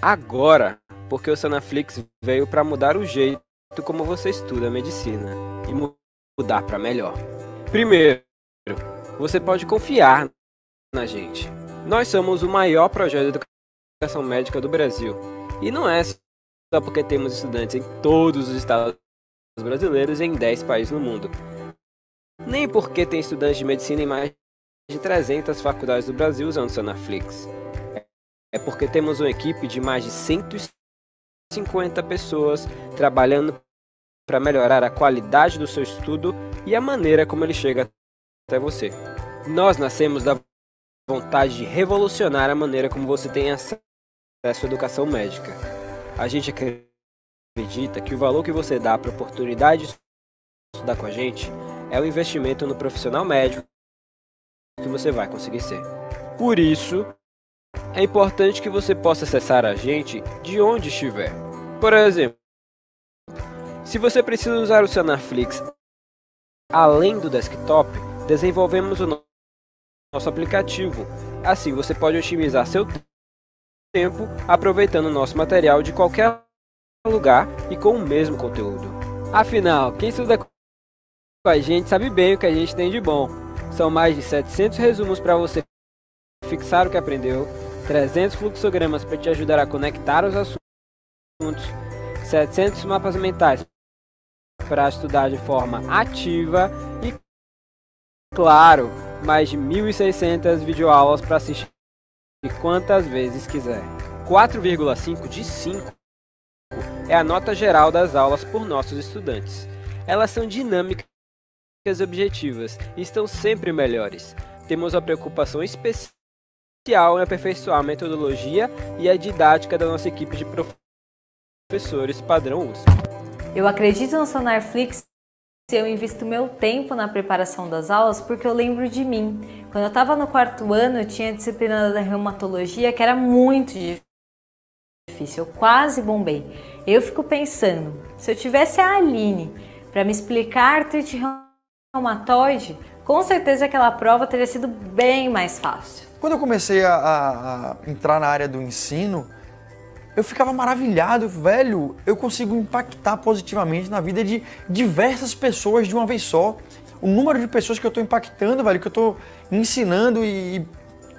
agora, porque o Sonaflix veio para mudar o jeito como você estuda medicina e mudar para melhor. Primeiro, você pode confiar na gente. Nós somos o maior projeto de educação médica do Brasil. E não é só porque temos estudantes em todos os estados brasileiros e em 10 países no mundo. Nem porque tem estudantes de medicina em mais de 300 faculdades do Brasil usando o Sonaflix. É porque temos uma equipe de mais de 150 pessoas trabalhando para melhorar a qualidade do seu estudo e a maneira como ele chega até você. Nós nascemos da vontade de revolucionar a maneira como você tem acesso à educação médica. A gente acredita que o valor que você dá para a oportunidade de estudar com a gente é um investimento no profissional médico que você vai conseguir ser. Por isso, é importante que você possa acessar a gente de onde estiver. Por exemplo, se você precisa usar o Sonaflix além do desktop, desenvolvemos o nosso aplicativo. Assim você pode otimizar seu tempo aproveitando o nosso material de qualquer lugar e com o mesmo conteúdo. Afinal, quem estuda com a gente sabe bem o que a gente tem de bom. São mais de 700 resumos para você fixar o que aprendeu, 300 fluxogramas para te ajudar a conectar os assuntos, 700 mapas mentais para estudar de forma ativa e, claro, mais de 1.600 videoaulas para assistir quantas vezes quiser. 4,5 de 5 é a nota geral das aulas por nossos estudantes. Elas são dinâmicas e objetivas e estão sempre melhores. Temos uma preocupação especial em aperfeiçoar a metodologia e a didática da nossa equipe de professores padrão USP. Eu acredito no Sonaflix e eu invisto meu tempo na preparação das aulas porque eu lembro de mim. Quando eu estava no 4º ano, eu tinha a disciplina da reumatologia que era muito difícil, eu quase bombei. Eu fico pensando, se eu tivesse a Aline para me explicar artrite reumatoide, com certeza aquela prova teria sido bem mais fácil. Quando eu comecei a entrar na área do ensino, eu ficava maravilhado, velho, eu consigo impactar positivamente na vida de diversas pessoas de uma vez só. O número de pessoas que eu estou impactando, velho, que eu estou ensinando e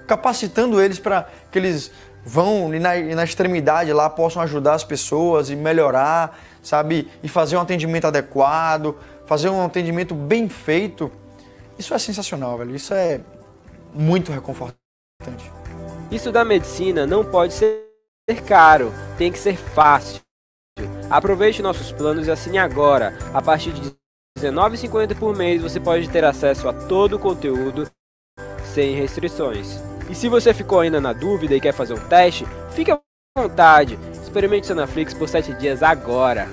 capacitando eles para que eles vão e na extremidade lá possam ajudar as pessoas e melhorar, sabe? E fazer um atendimento adequado, fazer um atendimento bem feito. Isso é sensacional, velho, isso é muito reconfortante. Estudar medicina não pode ser caro, tem que ser fácil. Aproveite nossos planos e assine agora. A partir de R$19,50 por mês você pode ter acesso a todo o conteúdo sem restrições. E se você ficou ainda na dúvida e quer fazer um teste, fique à vontade. Experimente o Sonaflix por 7 dias agora.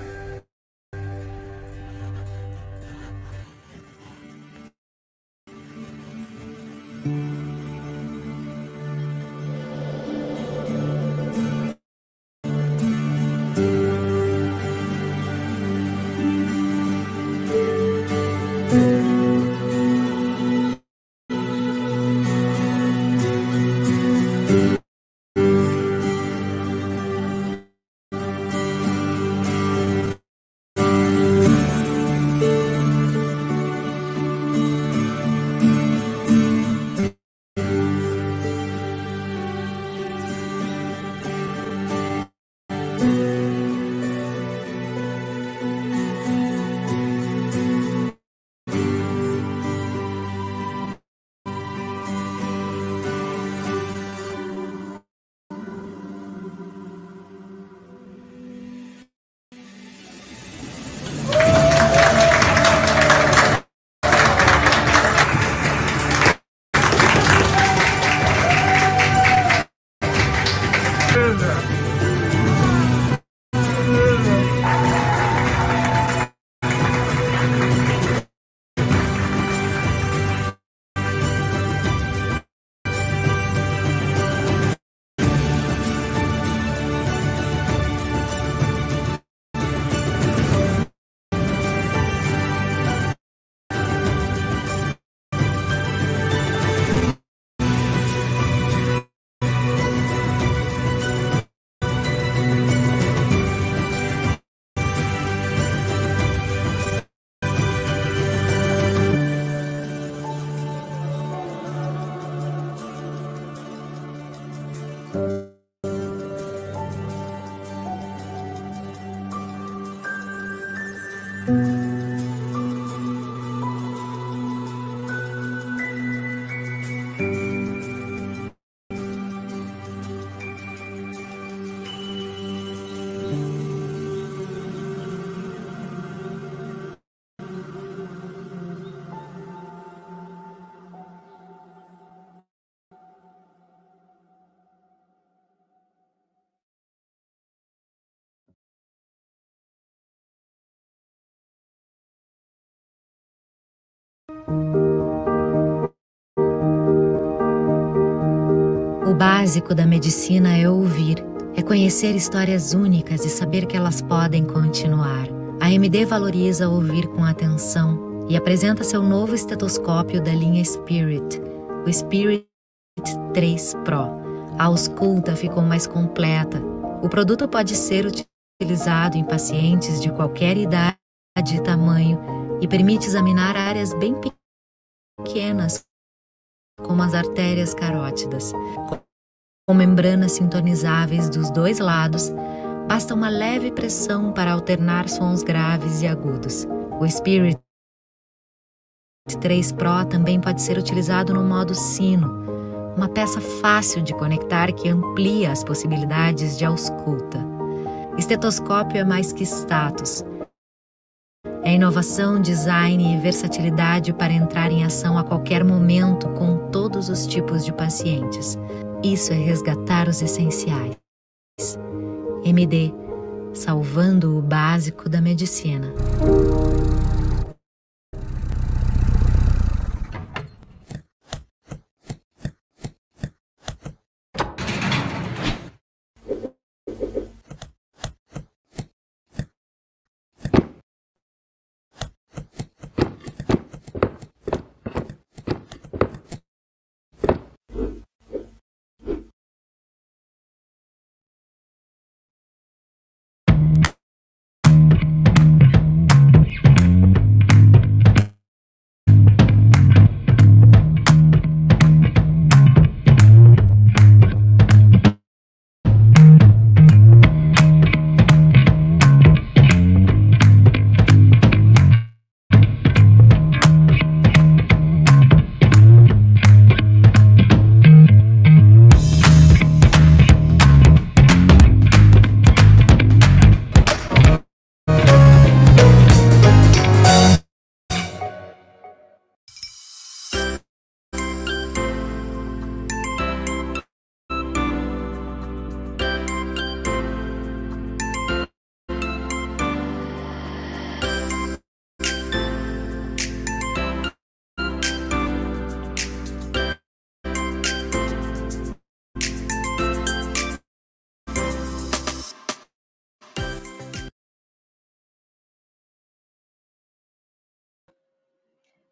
O básico da medicina é ouvir, é conhecer histórias únicas e saber que elas podem continuar. A MD valoriza ouvir com atenção e apresenta seu novo estetoscópio da linha Spirit, o Spirit 3 Pro. A ausculta ficou mais completa. O produto pode ser utilizado em pacientes de qualquer idade e tamanho e permite examinar áreas bem pequenas, como as artérias carótidas. Com membranas sintonizáveis dos dois lados, basta uma leve pressão para alternar sons graves e agudos. O Spirit 3 Pro também pode ser utilizado no modo sino, uma peça fácil de conectar que amplia as possibilidades de ausculta. Estetoscópio é mais que status. É inovação, design e versatilidade para entrar em ação a qualquer momento com todos os tipos de pacientes. Isso é resgatar os essenciais. MD, salvando o básico da medicina.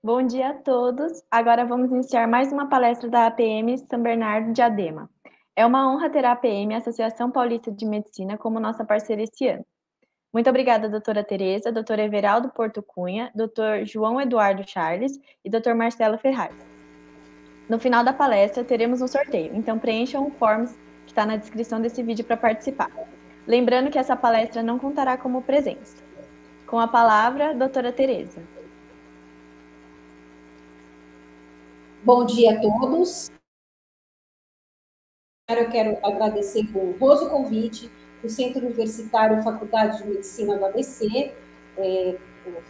Bom dia a todos. Agora vamos iniciar mais uma palestra da APM São Bernardo de Adema. É uma honra ter a APM, Associação Paulista de Medicina, como nossa parceira este ano. Muito obrigada, doutora Tereza, doutor Everaldo Porto Cunha, doutor João Eduardo Charles e doutor Marcelo Ferraz. No final da palestra, teremos um sorteio, então preencham o forms que está na descrição desse vídeo para participar. Lembrando que essa palestra não contará como presença. Com a palavra, doutora Tereza. Bom dia a todos. Eu quero agradecer o honroso convite que o Centro Universitário Faculdade de Medicina do ABC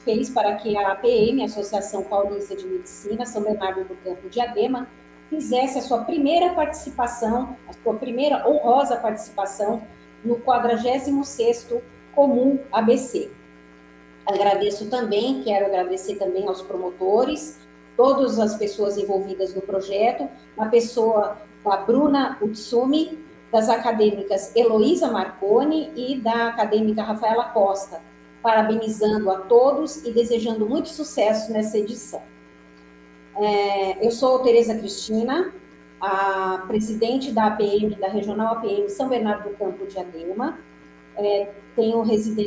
fez para que a APM, Associação Paulista de Medicina, São Bernardo do Campo de Adema, fizesse a sua primeira participação, a sua primeira honrosa participação no 46º Comum ABC. Quero agradecer também aos promotores, todas as pessoas envolvidas no projeto, na pessoa da Bruna Utsumi, das acadêmicas Heloísa Marconi e da acadêmica Rafaela Costa, parabenizando a todos e desejando muito sucesso nessa edição. Eu sou Tereza Cristina, a presidente da APM, da Regional APM São Bernardo do Campo de Adema,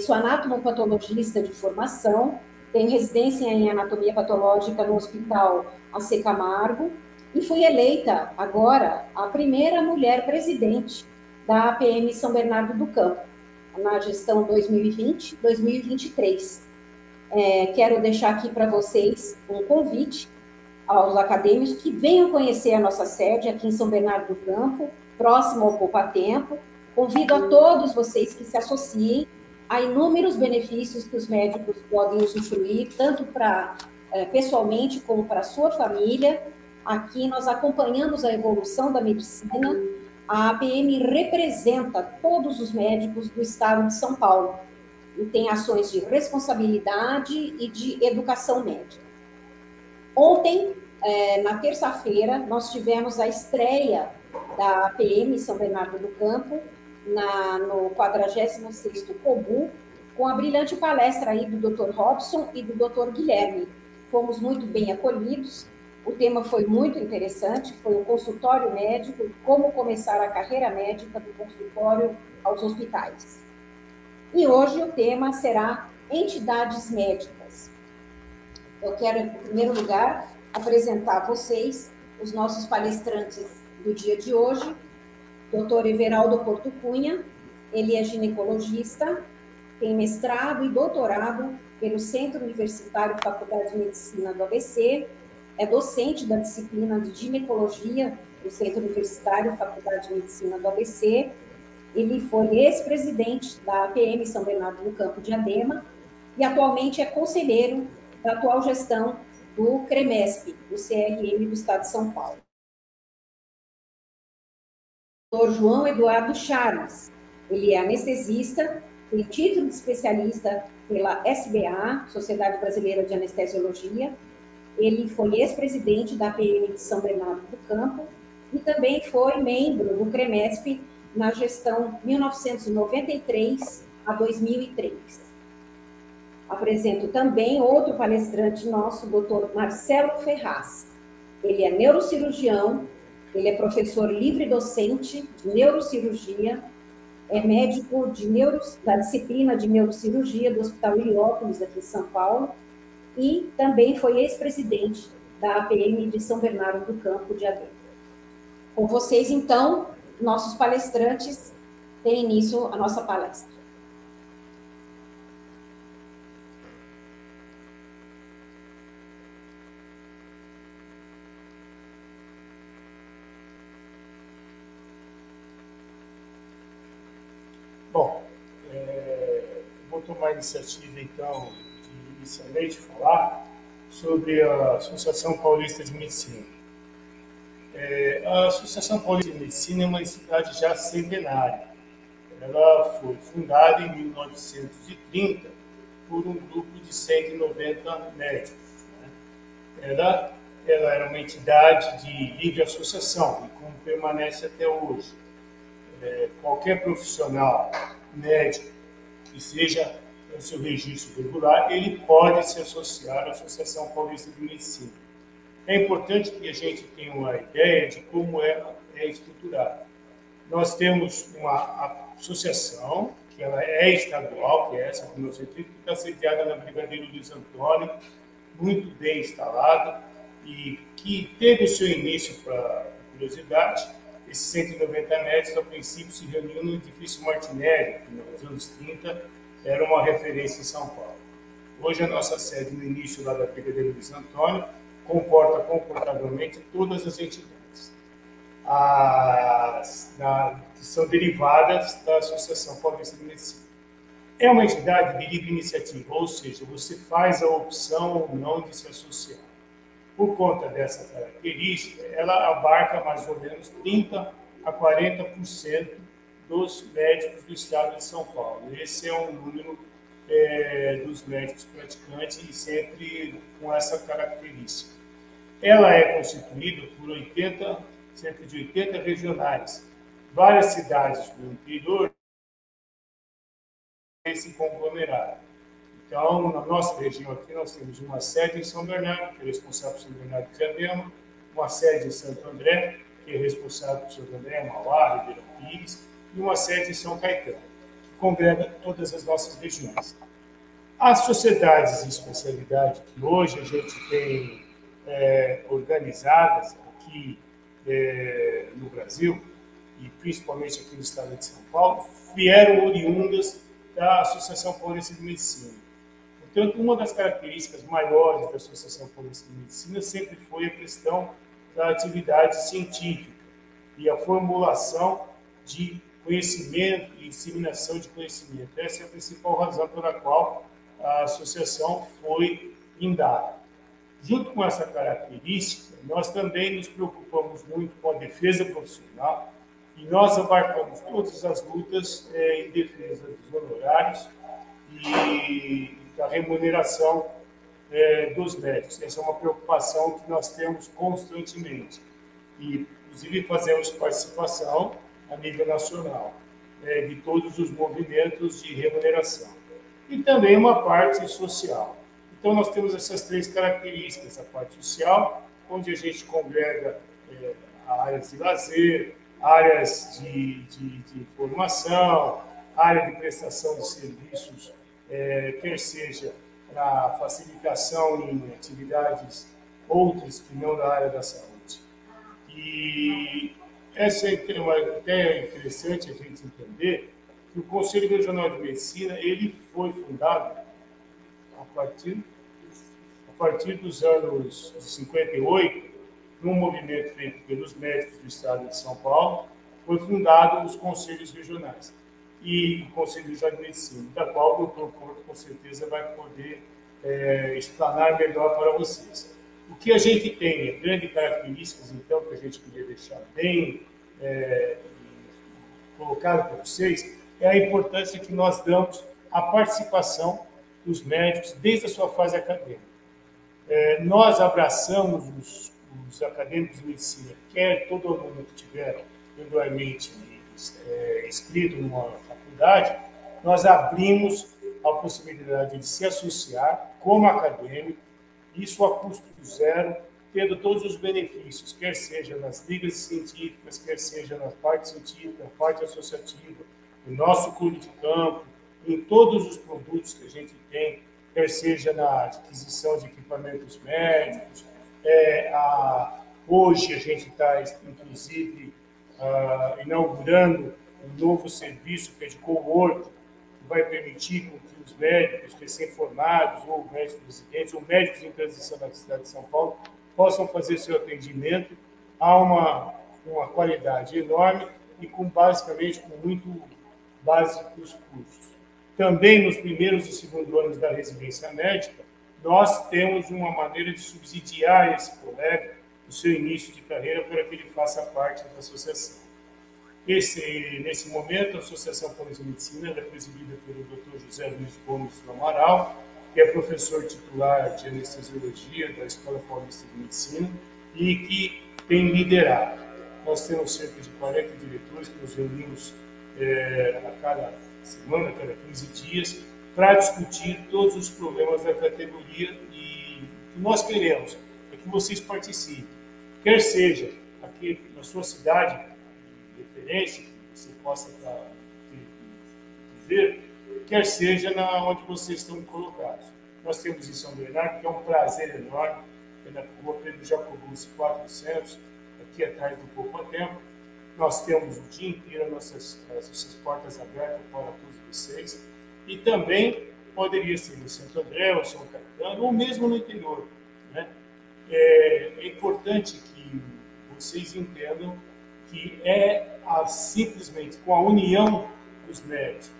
sou anatomopatologista de formação, tenho residência em anatomia patológica no Hospital AC Camargo e fui eleita agora a primeira mulher presidente da APM São Bernardo do Campo, na gestão 2020-2023. Quero deixar aqui para vocês um convite aos acadêmicos que venham conhecer a nossa sede aqui em São Bernardo do Campo, próximo ao Poupatempo. Convido a todos vocês que se associem. Há inúmeros benefícios que os médicos podem usufruir, tanto pessoalmente como para a sua família. Aqui nós acompanhamos a evolução da medicina. A APM representa todos os médicos do estado de São Paulo e tem ações de responsabilidade e de educação médica. Ontem, na terça-feira, nós tivemos a estreia da APM São Bernardo do Campo, no 46º COBU, com a brilhante palestra aí do Dr. Robson e do Dr. Guilherme. Fomos muito bem acolhidos, o tema foi muito interessante, foi o consultório médico, como começar a carreira médica do consultório aos hospitais. E hoje o tema será entidades médicas. Eu quero, em primeiro lugar, apresentar a vocês os nossos palestrantes do dia de hoje. Dr. Everaldo Porto Cunha, ele é ginecologista, tem mestrado e doutorado pelo Centro Universitário Faculdade de Medicina do ABC, é docente da disciplina de ginecologia do Centro Universitário Faculdade de Medicina do ABC. Ele foi ex-presidente da APM São Bernardo do Campo Diadema e atualmente é conselheiro da atual gestão do CREMESP, do CRM do Estado de São Paulo. Dr. João Eduardo Charles, ele é anestesista, tem título de especialista pela SBA, Sociedade Brasileira de Anestesiologia. Ele foi ex-presidente da APM de São Bernardo do Campo e também foi membro do CREMESP na gestão 1993 a 2003. Apresento também outro palestrante nosso, o Dr. Marcelo Ferraz. Ele é neurocirurgião, ele é professor livre-docente de neurocirurgia, é médico da disciplina de neurocirurgia do Hospital Heliópolis, aqui em São Paulo, e também foi ex-presidente da APM de São Bernardo do Campo Diadema. Com vocês, então, nossos palestrantes, tem início a nossa palestra. Bom, vou tomar a iniciativa, então, de inicialmente falar sobre a Associação Paulista de Medicina. A Associação Paulista de Medicina é uma entidade já centenária. Ela foi fundada em 1930 por um grupo de 190 médicos. Ela era uma entidade de livre associação, e como permanece até hoje. Qualquer profissional médico que seja o seu registro regular, ele pode se associar à Associação Paulista de Medicina. É importante que a gente tenha uma ideia de como é estruturada. Nós temos uma associação, que ela é estadual, que é essa, como eu sempre digo, que está sediada na Brigadeiro Luiz Antônio, muito bem instalada, e que teve o seu início, para curiosidade, esses 190 médicos, a princípio, se reuniam no edifício Martinelli, que nos anos 30 era uma referência em São Paulo. Hoje, a nossa sede, no início lá da Brigadeiro Luiz Antônio, comporta confortavelmente todas as entidades que são derivadas da Associação Paulista de Medicina. É uma entidade de livre iniciativa, ou seja, você faz a opção ou não de se associar. Por conta dessa característica, ela abarca mais ou menos 30% a 40% dos médicos do estado de São Paulo. Esse é o número dos médicos praticantes e sempre com essa característica. Ela é constituída por cerca de 80 regionais. Várias cidades do interior esse conglomerado. Então, na nossa região aqui, nós temos uma sede em São Bernardo, que é responsável por São Bernardo de Diadema, uma sede em Santo André, que é responsável por Santo André, Mauá, Ribeirão Pires, e uma sede em São Caetano, que congrega todas as nossas regiões. As sociedades de especialidade que hoje a gente tem organizadas aqui no Brasil, e principalmente aqui no estado de São Paulo, vieram oriundas da Associação Paulista de Medicina. Portanto, uma das características maiores da Associação Paulista de Medicina sempre foi a questão da atividade científica e a formulação de conhecimento e disseminação de conhecimento. Essa é a principal razão pela qual a associação foi indada. Junto com essa característica, nós também nos preocupamos muito com a defesa profissional e nós abarcamos todas as lutas em defesa dos honorários e da remuneração dos médicos. Essa é uma preocupação que nós temos constantemente. E Inclusive, fazemos participação a nível nacional de todos os movimentos de remuneração. E também uma parte social. Então, nós temos essas três características: a parte social, onde a gente congrega áreas de lazer, áreas de formação, área de prestação de serviços, quer seja para facilitação em atividades outras que não da área da saúde. E essa é uma ideia interessante a gente entender, que o Conselho Regional de Medicina ele foi fundado a partir dos anos de 58, num movimento feito pelos médicos do estado de São Paulo, foi fundado os conselhos regionais e o Conselho Regional de Medicina, da qual o Dr. Porto com certeza vai poder explanar melhor para vocês. O que a gente tem, grandes características, então, que a gente queria deixar bem colocado para vocês, é a importância que nós damos à participação dos médicos desde a sua fase acadêmica. Nós abraçamos os acadêmicos de medicina, quer todo aluno que tiver regularmente inscrito numa faculdade, nós abrimos a possibilidade de se associar como acadêmico, isso a custo zero, tendo todos os benefícios, quer seja nas ligas científicas, quer seja na parte científica, na parte associativa, no nosso clube de campo, em todos os produtos que a gente tem, quer seja na aquisição de equipamentos médicos. Hoje a gente está, inclusive, inaugurando um novo serviço que é de coworking, que vai permitir com que os médicos recém-formados, ou médicos residentes, ou médicos em transição na cidade de São Paulo, possam fazer seu atendimento a uma qualidade enorme e basicamente com muito básicos custos. Também nos primeiros e segundo anos da residência médica, nós temos uma maneira de subsidiar esse colega no seu início de carreira para que ele faça parte da associação. Nesse momento, a Associação Paulista de Medicina é presidida pelo Dr. José Luiz Gomes do Amaral, que é professor titular de anestesiologia da Escola Paulista de Medicina e que tem liderado. Nós temos cerca de 40 diretores que nos reunimos a cada semana, a cada 15 dias, para discutir todos os problemas da categoria, e o que nós queremos é que vocês participem, quer seja aqui na sua cidade de referência, que você possa viver, quer seja onde vocês estão colocados. Nós temos em São Bernardo, que é um prazer enorme, é na rua Pedro Jacobus 400, aqui atrás do Pouco a Tempo. Nós temos o dia inteiro as nossas portas abertas para todos vocês. E também poderia ser em Santo André, ou São Caetano, ou mesmo no interior. Né? É importante que vocês entendam que simplesmente com a união dos médicos,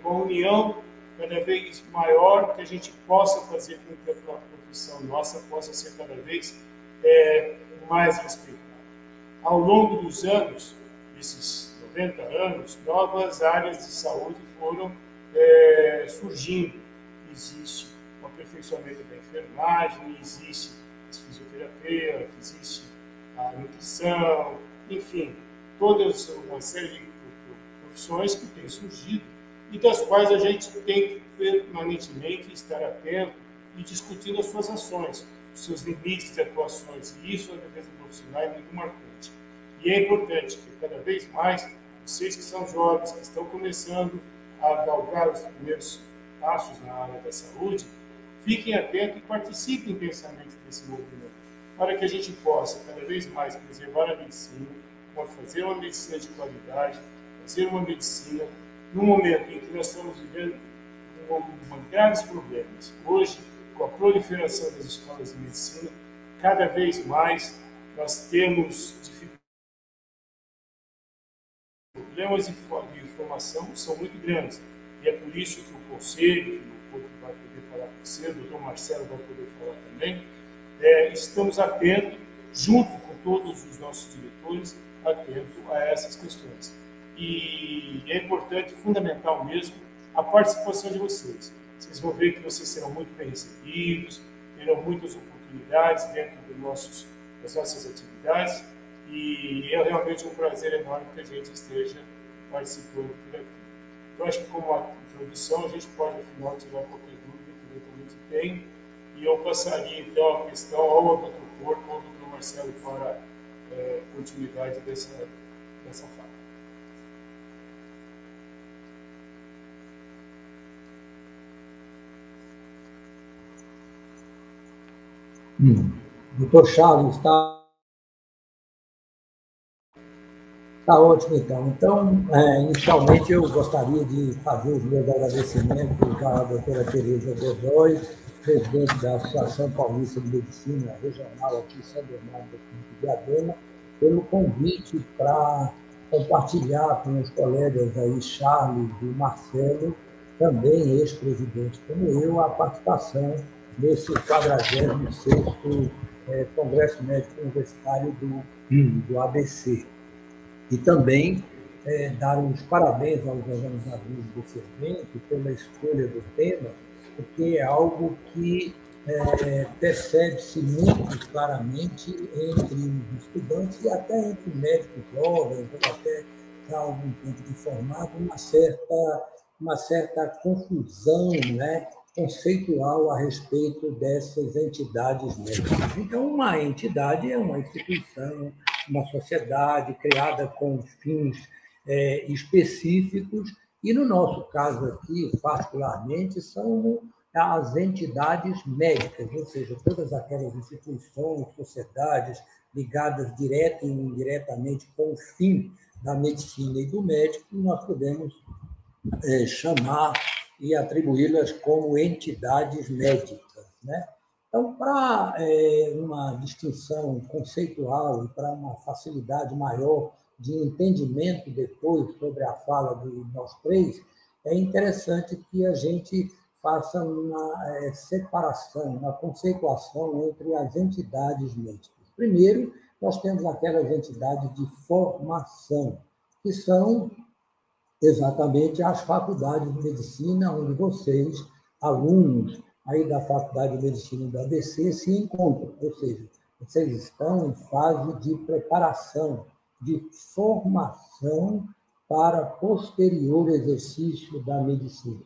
com a união cada vez maior, que a gente possa fazer com que a profissão nossa possa ser cada vez mais respeitada. Ao longo dos anos, desses 90 anos, novas áreas de saúde foram surgindo. Existe o aperfeiçoamento da enfermagem, existe a fisioterapia, existe a nutrição, enfim, toda uma série de profissões que têm surgido e das quais a gente tem que permanentemente estar atento e discutindo as suas ações, os seus limites de atuações. E isso, a defesa profissional, é muito marcante. E é importante que cada vez mais vocês que são jovens, que estão começando a galgar os primeiros passos na área da saúde, fiquem atentos e participem intensamente desse movimento, para que a gente possa cada vez mais preservar a medicina, fazer uma medicina de qualidade, fazer uma medicina num momento em que nós estamos vivendo graves problemas. Hoje, com a proliferação das escolas de medicina, cada vez mais nós temos problemas de informação são muito grandes. E é por isso que o Conselho, que o Porto vai poder falar com você, o doutor Marcelo vai poder falar também, estamos atentos, junto com todos os nossos diretores, atentos a essas questões. E é importante, fundamental mesmo, a participação de vocês. Vocês vão ver que vocês serão muito bem recebidos, terão muitas oportunidades dentro das nossas atividades, e é realmente um prazer enorme que a gente esteja participando por aqui. Eu acho que, como a introdução, a gente pode, afinal, tirar qualquer dúvida que eventualmente tem, e eu passaria, então, a questão ao Dr. Porto ou ao Dr. Marcelo para continuidade dessa fala. Doutor Charles, está ótimo, então. Então, inicialmente, eu gostaria de fazer os meus agradecimentos à doutora Tereza Godoy, presidente da Associação Paulista de Medicina Regional aqui em São Bernardo do Diadema, pelo convite para compartilhar com os colegas aí, Charles e Marcelo, também ex-presidente como eu, a participação nesse 46º Congresso Médico Universitário do ABC. E também dar os parabéns aos organizadores desse evento pela escolha do tema, porque é algo que percebe-se muito claramente entre os estudantes e até entre médicos jovens, ou até há algum tempo de formado, uma certa confusão, né, conceitual a respeito dessas entidades médicas. Então, uma entidade é uma instituição, uma sociedade criada com fins específicos, e no nosso caso aqui, particularmente, são as entidades médicas, ou seja, todas aquelas instituições, sociedades ligadas direta e indiretamente com o fim da medicina e do médico, nós podemos chamar e atribuí-las como entidades médicas, né? Então, para uma distinção conceitual e para uma facilidade maior de entendimento depois sobre a fala de nós três, é interessante que a gente faça uma separação, uma conceituação entre as entidades médicas. Primeiro, nós temos aquelas entidades de formação, que são exatamente as faculdades de medicina, onde vocês, alunos aí da Faculdade de Medicina do ABC, se encontram, ou seja, vocês estão em fase de preparação, de formação para posterior exercício da medicina.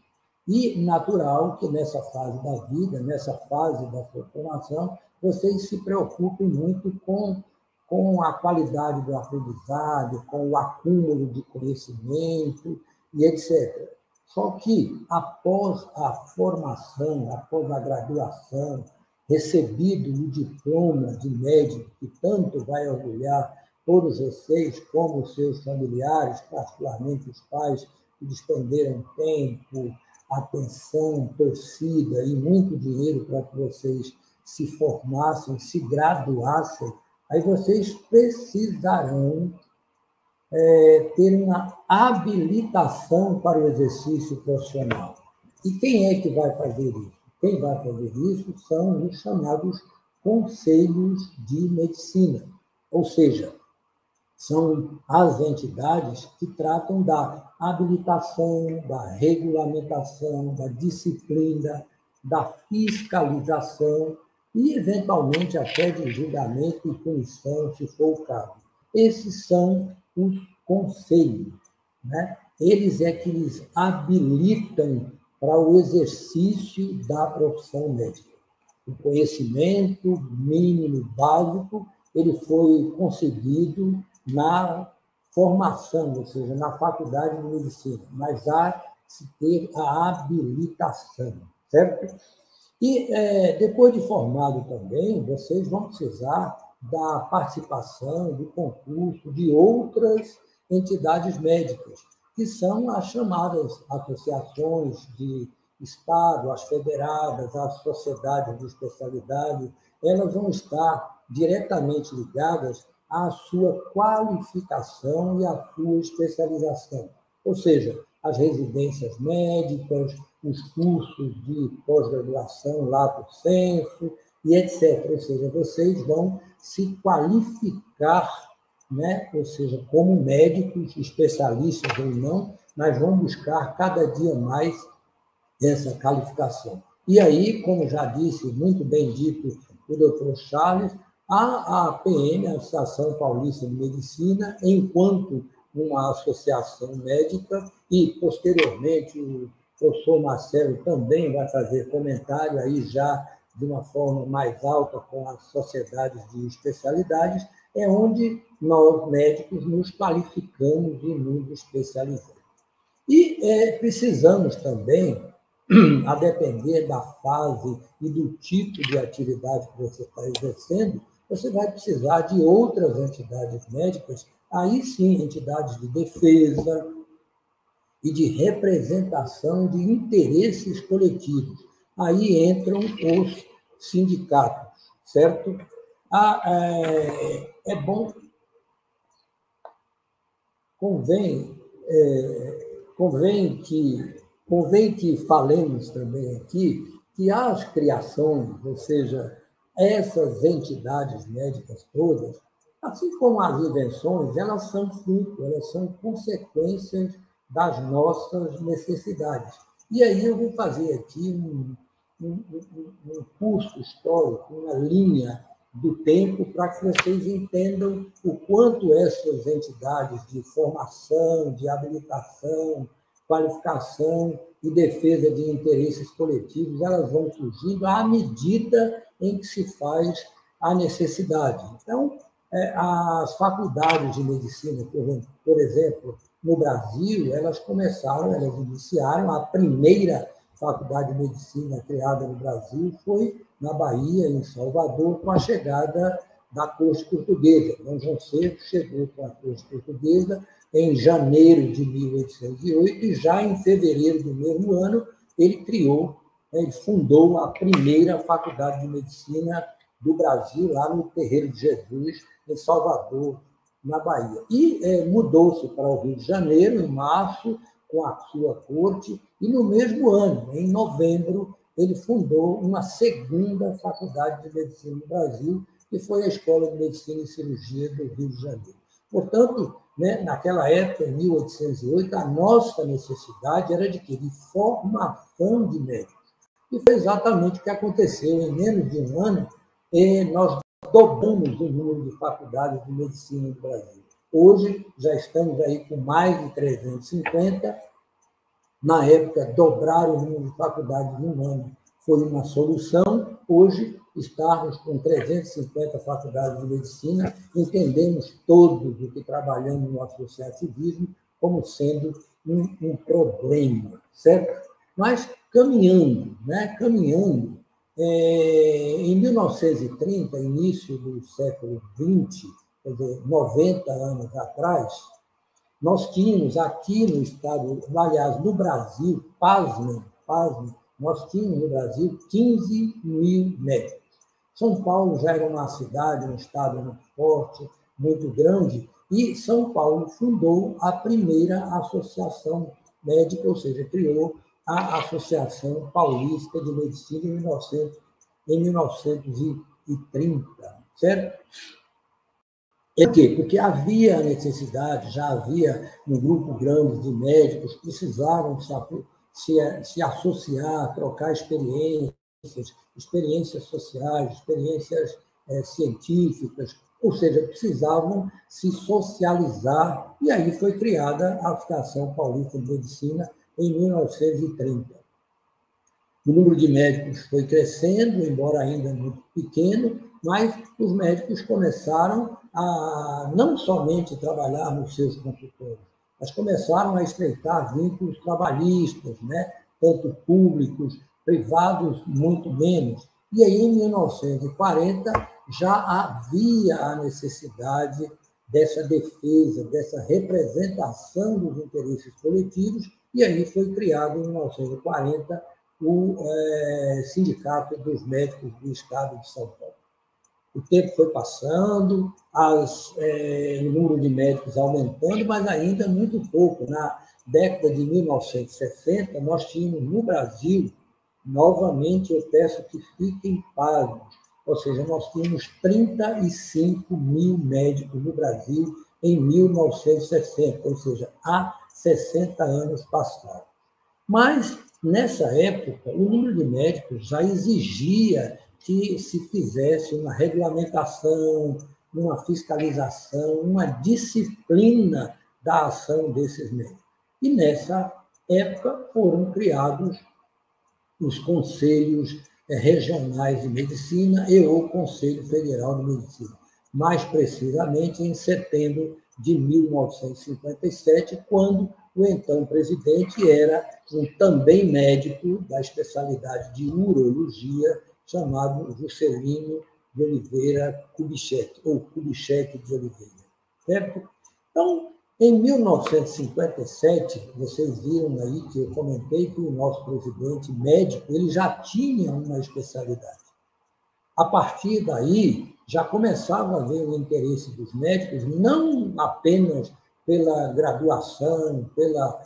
E natural que nessa fase da vida, nessa fase da sua formação, vocês se preocupem muito com a qualidade do aprendizado, com o acúmulo de conhecimento e etc. Só que, após a formação, após a graduação, recebido o diploma de médico, que tanto vai orgulhar todos vocês, como os seus familiares, particularmente os pais que despenderam tempo, atenção, torcida e muito dinheiro para que vocês se formassem, se graduassem, aí vocês precisarão ter uma habilitação para o exercício profissional. E quem é que vai fazer isso? Quem vai fazer isso são os chamados conselhos de medicina, ou seja, são as entidades que tratam da habilitação, da regulamentação, da disciplina, da fiscalização e, eventualmente, até de julgamento e punição, se for o caso. Esses são os conselhos, né? Eles é que lhes habilitam para o exercício da profissão médica. O conhecimento mínimo básico ele foi conseguido na formação, ou seja, na faculdade de medicina, mas há de se ter a habilitação, certo? E depois de formado também, vocês vão precisar da participação, do concurso de outras entidades médicas, que são as chamadas associações de Estado, as federadas, as sociedades de especialidade. Elas vão estar diretamente ligadas à sua qualificação e à sua especialização. Ou seja, as residências médicas, os cursos de pós-graduação, lato sensu, e etc. Ou seja, vocês vão se qualificar, né? Ou seja, como médicos, especialistas ou não, mas vão buscar cada dia mais essa qualificação. E aí, como já disse, muito bem dito o doutor Charles, A APM, a Associação Paulista de Medicina, enquanto uma associação médica, e, posteriormente, o professor Marcelo também vai fazer comentário aí já de uma forma mais alta com as sociedades de especialidades, é onde nós, médicos, nos qualificamos e nos especializamos. E precisamos também, a depender da fase e do tipo de atividade que você está exercendo, você vai precisar de outras entidades médicas, aí sim, entidades de defesa e de representação de interesses coletivos. Aí entram os sindicatos, certo? É bom, convém que falemos também aqui que as criações, ou seja, essas entidades médicas todas, assim como as invenções, elas são fruto, elas são consequências das nossas necessidades. E aí eu vou fazer aqui um curso histórico, uma linha do tempo, para que vocês entendam o quanto essas entidades de formação, de habilitação, qualificação e defesa de interesses coletivos, elas vão surgindo à medida em que se faz a necessidade. Então, as faculdades de medicina, por exemplo, no Brasil, elas iniciaram, a primeira faculdade de medicina criada no Brasil foi na Bahia, em Salvador, com a chegada da corte portuguesa. Dom João VI chegou com a corte portuguesa em janeiro de 1808 e já em fevereiro do mesmo ano ele fundou a primeira faculdade de medicina do Brasil, lá no Terreiro de Jesus, em Salvador, na Bahia. E mudou-se para o Rio de Janeiro, em março, com a sua corte, e no mesmo ano, em novembro, ele fundou uma segunda faculdade de medicina no Brasil, que foi a Escola de Medicina e Cirurgia do Rio de Janeiro. Portanto, naquela época, em 1808, a nossa necessidade era adquirir formação de médicos. E foi exatamente o que aconteceu. Em menos de um ano, nós dobramos o número de faculdades de medicina no Brasil. Hoje, já estamos aí com mais de 350. Na época, dobrar o número de faculdades em um ano foi uma solução. Hoje, estarmos com 350 faculdades de medicina, entendemos todos o que trabalhamos no associativismo como sendo um problema, certo? Mas caminhando, em 1930, início do século XX, quer dizer, 90 anos atrás, nós tínhamos aqui no estado, aliás, no Brasil, pasmem, nós tínhamos no Brasil 15 mil médicos. São Paulo já era uma cidade, um estado muito forte, muito grande, e São Paulo fundou a primeira associação médica, ou seja, criou a Associação Paulista de Medicina em 1930, certo? Por quê? Porque havia a necessidade, já havia um grupo grande de médicos que precisavam se associar, trocar experiências sociais, experiências científicas, ou seja, precisavam se socializar, e aí foi criada a Associação Paulista de Medicina em 1930. O número de médicos foi crescendo, embora ainda muito pequeno, mas os médicos começaram a não somente trabalhar nos seus consultórios, mas começaram a estreitar vínculos trabalhistas, tanto públicos, privados, muito menos. E aí, em 1940, já havia a necessidade dessa defesa, dessa representação dos interesses coletivos, e aí foi criado, em 1940, o Sindicato dos Médicos do Estado de São Paulo. O tempo foi passando, o número de médicos aumentando, mas ainda muito pouco. Na década de 1960, nós tínhamos no Brasil, novamente eu peço que fiquem pasmos, ou seja, nós tínhamos 35 mil médicos no Brasil em 1960, ou seja, há 60 anos passados. Mas, nessa época, o número de médicos já exigia que se fizesse uma regulamentação, uma fiscalização, uma disciplina da ação desses médicos. E, nessa época, foram criados os conselhos regionais de medicina e o Conselho Federal de Medicina. Mais precisamente, em setembro de 1957, quando o então presidente era um também médico da especialidade de urologia, chamado Juscelino de Oliveira Kubitschek, ou Kubitschek de Oliveira. Certo? Então, em 1957, vocês viram aí que eu comentei que o nosso presidente médico ele já tinha uma especialidade. A partir daí, já começava a haver o interesse dos médicos, não apenas pela graduação, pela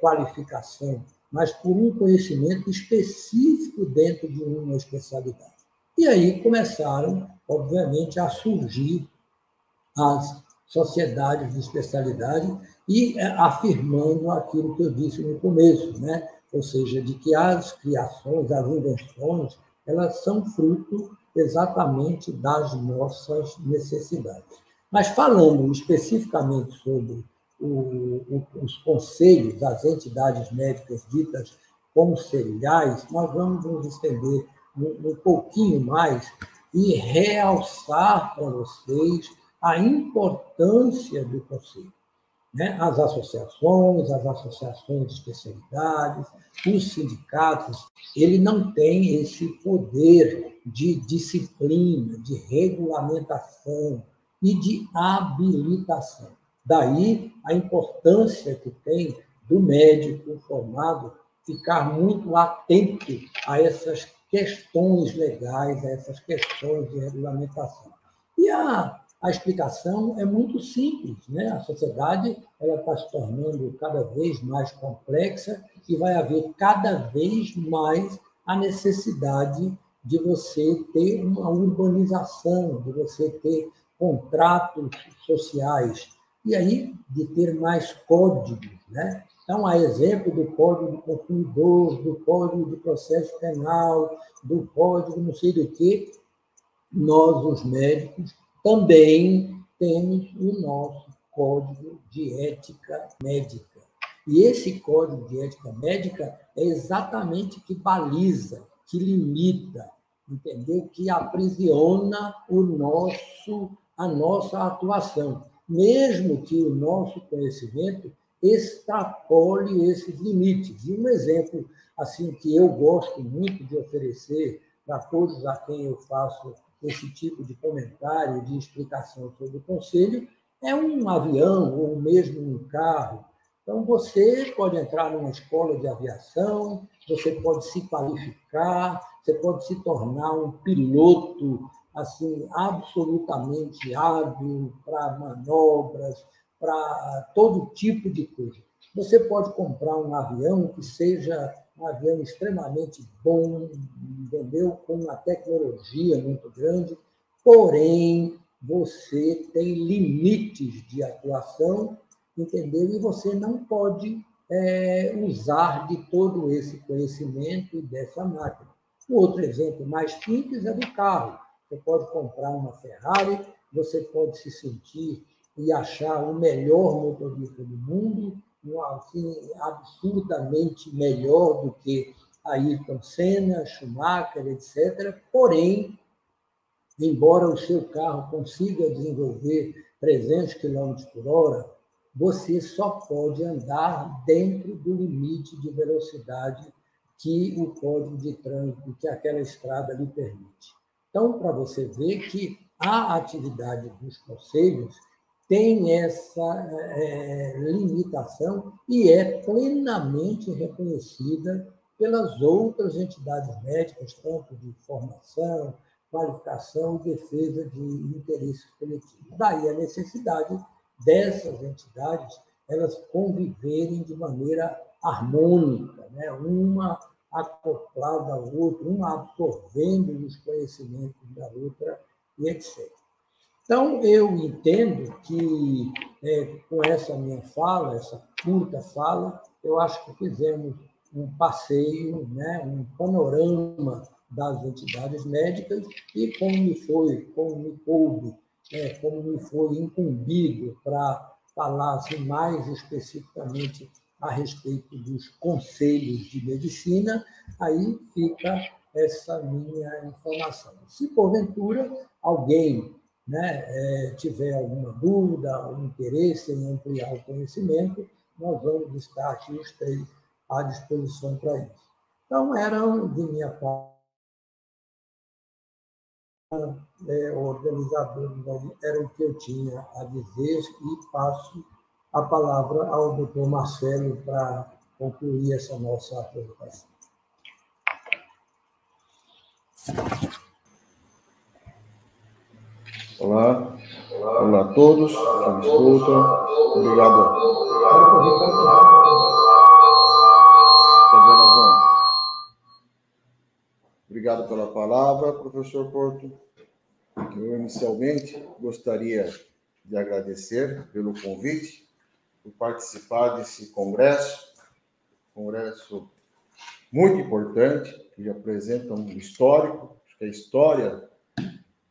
qualificação, mas por um conhecimento específico dentro de uma especialidade. E aí começaram, obviamente, a surgir as sociedades de especialidade e afirmando aquilo que eu disse no começo, né? Ou seja, de que as criações, as invenções, elas são fruto exatamente das nossas necessidades. Mas falando especificamente sobre os conselhos, as entidades médicas ditas conselhais, nós vamos nos estender um pouquinho mais e realçar para vocês a importância do conselho. Né? As associações de especialidades, os sindicatos, ele não tem esse poder de disciplina, de regulamentação e de habilitação. Daí a importância que tem do médico formado ficar muito atento a essas questões legais, a essas questões de regulamentação. E a explicação é muito simples, né? A sociedade está se tornando cada vez mais complexa e vai haver cada vez mais a necessidade de você ter uma urbanização, de você ter contratos sociais, e aí de ter mais códigos, né? Então, a exemplo do Código do Consumidor, do Código de Processo Penal, do Código não sei do que, nós, os médicos, também temos o nosso Código de Ética Médica. E esse Código de Ética Médica é exatamente que baliza, que limita, entendeu? Que aprisiona a nossa atuação, mesmo que o nosso conhecimento extrapole esses limites. E um exemplo assim que eu gosto muito de oferecer para todos a quem eu faço esse tipo de comentário, de explicação sobre o conselho, é um avião ou mesmo um carro. Então, você pode entrar numa escola de aviação, você pode se qualificar, você pode se tornar um piloto assim, absolutamente hábil para manobras, para todo tipo de coisa. Você pode comprar um avião que seja um avião extremamente bom, entendeu? Com uma tecnologia muito grande, porém, você tem limites de atuação, entendeu? E você não pode usar de todo esse conhecimento e dessa máquina. Um outro exemplo mais simples é do carro. Você pode comprar uma Ferrari, você pode se sentir e achar o melhor motorista do mundo, assim, absurdamente melhor do que Ayrton Senna, Schumacher, etc. Porém, embora o seu carro consiga desenvolver 300 km por hora, você só pode andar dentro do limite de velocidade que o Código de Trânsito, que aquela estrada lhe permite. Então, para você ver que a atividade dos conselhos tem essa limitação e é plenamente reconhecida pelas outras entidades médicas, tanto de formação, qualificação e defesa de interesses coletivos. Daí a necessidade dessas entidades elas conviverem de maneira harmônica, né? Uma acoplada à outra, uma absorvendo os conhecimentos da outra, e etc. Então, eu entendo que, com essa minha fala, essa curta fala, eu acho que fizemos um passeio, né, um panorama das entidades médicas e como me coube, como me foi incumbido para falar assim, mais especificamente a respeito dos conselhos de medicina, aí fica essa minha informação. Se, porventura, alguém tiver alguma dúvida, algum interesse em ampliar o conhecimento, nós vamos estar aqui os três à disposição para isso. Então, eram, de minha parte, organizadores, era o que eu tinha a dizer e passo a palavra ao doutor Marcelo para concluir essa nossa apresentação. Olá a todos que me escutam. Obrigado. Obrigado pela palavra, professor Porto. Eu, inicialmente, gostaria de agradecer pelo convite, por participar desse congresso muito importante, que apresenta um histórico, acho que a história,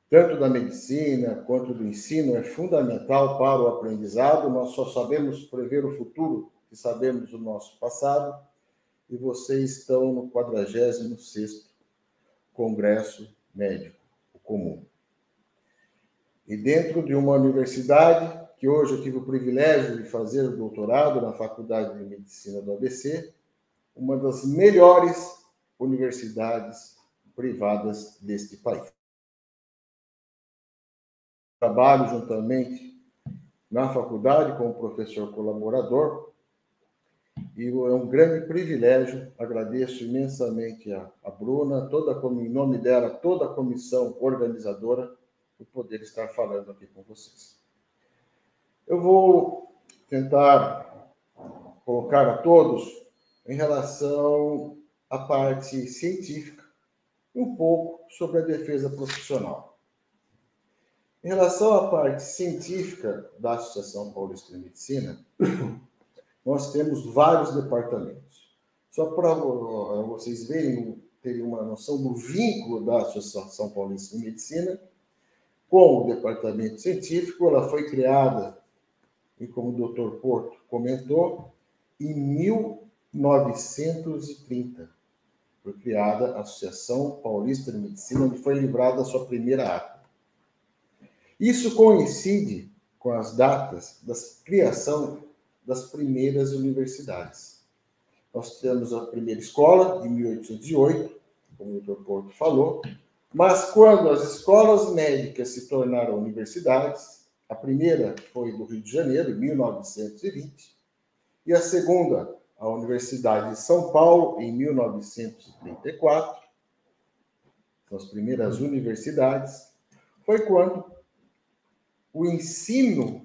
tanto da medicina quanto do ensino, é fundamental para o aprendizado. Nós só sabemos prever o futuro se sabemos o nosso passado, e vocês estão no 46º Congresso Médico Comum. E dentro de uma universidade, que hoje eu tive o privilégio de fazer o doutorado na Faculdade de Medicina do ABC, uma das melhores universidades privadas deste país. Trabalho juntamente na faculdade como professor colaborador, e é um grande privilégio. Agradeço imensamente a Bruna, em nome dela, toda a comissão organizadora, por poder estar falando aqui com vocês. Eu vou tentar colocar a todos em relação à parte científica e um pouco sobre a defesa profissional. Em relação à parte científica da Associação Paulista de Medicina, nós temos vários departamentos. Só para vocês terem uma noção do vínculo da Associação Paulista de Medicina com o departamento científico, ela foi criada, e como o doutor Porto comentou, em 1930. Foi criada a Associação Paulista de Medicina, onde foi livrada a sua primeira ata. Isso coincide com as datas da criação das primeiras universidades. Nós temos a primeira escola, de 1808, como o doutor Porto falou, mas quando as escolas médicas se tornaram universidades, a primeira foi do Rio de Janeiro, em 1920, e a segunda, a Universidade de São Paulo, em 1934, são as primeiras universidades, foi quando o ensino,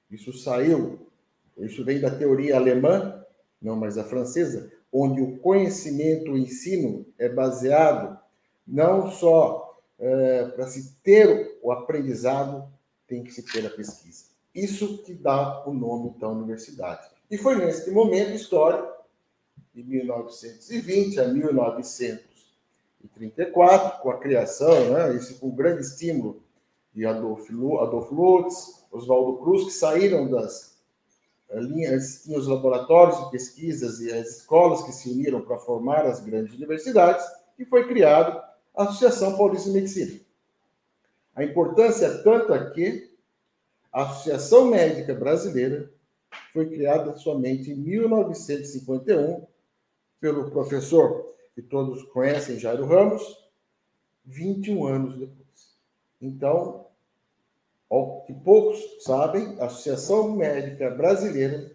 isso vem da teoria alemã, não mais a francesa, onde o conhecimento, o ensino é baseado não só para se ter o aprendizado, tem que se ter a pesquisa. Isso que dá o nome da universidade. E foi nesse momento histórico, de 1920 a 1934, com a criação, com o grande estímulo de Adolfo Lutz, Oswaldo Cruz, que saíram das linhas, os laboratórios de pesquisas e as escolas que se uniram para formar as grandes universidades, e foi criado a Associação Paulista de Medicina. A importância é tanta que a Associação Médica Brasileira foi criada somente em 1951 pelo professor, que todos conhecem, Jairo Ramos, 21 anos depois. Então, o que poucos sabem, a Associação Médica Brasileira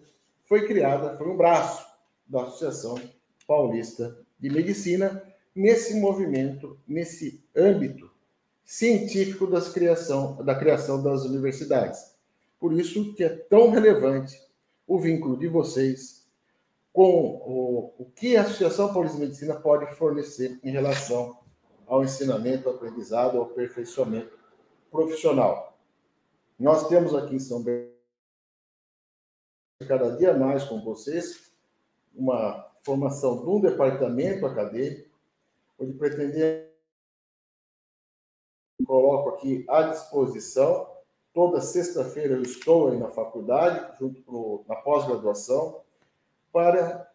foi criada, foi um braço da Associação Paulista de Medicina, nesse movimento, nesse âmbito científico da criação das universidades. Por isso que é tão relevante o vínculo de vocês com o que a Associação Paulista de Medicina pode fornecer em relação ao ensinamento, ao aprendizado, ao aperfeiçoamento profissional. Nós temos aqui em São Bernardo, cada dia mais com vocês, uma formação de um departamento acadêmico, onde pretender, coloco aqui à disposição. Toda sexta-feira eu estou aí na faculdade, junto na pós-graduação, para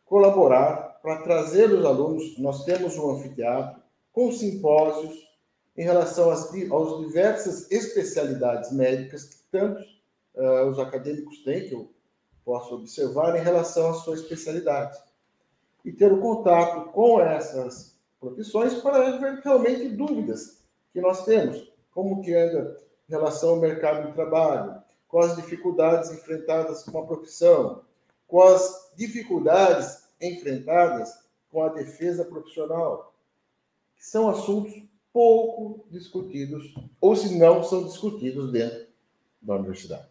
colaborar, para trazer os alunos. Nós temos um anfiteatro com simpósios em relação às diversas especialidades médicas que tanto os acadêmicos têm, que eu posso observar, em relação à sua especialidade. E ter o contato com essas profissões para ver realmente dúvidas que nós temos. Como que anda em relação ao mercado de trabalho, quais as dificuldades enfrentadas com a profissão, quais as dificuldades enfrentadas com a defesa profissional, que são assuntos pouco discutidos, ou se não são discutidos dentro da universidade.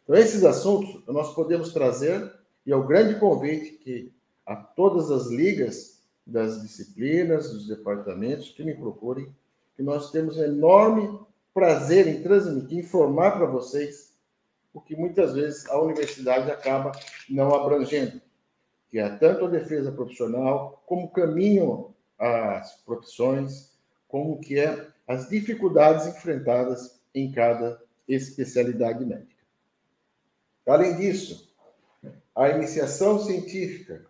Então, esses assuntos nós podemos trazer, e é o grande convite que a todas as ligas das disciplinas, dos departamentos, que me procurem, que nós temos um enorme prazer em transmitir, informar para vocês o que muitas vezes a universidade acaba não abrangendo, que é tanto a defesa profissional, como o caminho às profissões, como que é as dificuldades enfrentadas em cada especialidade médica. Além disso, a iniciação científica,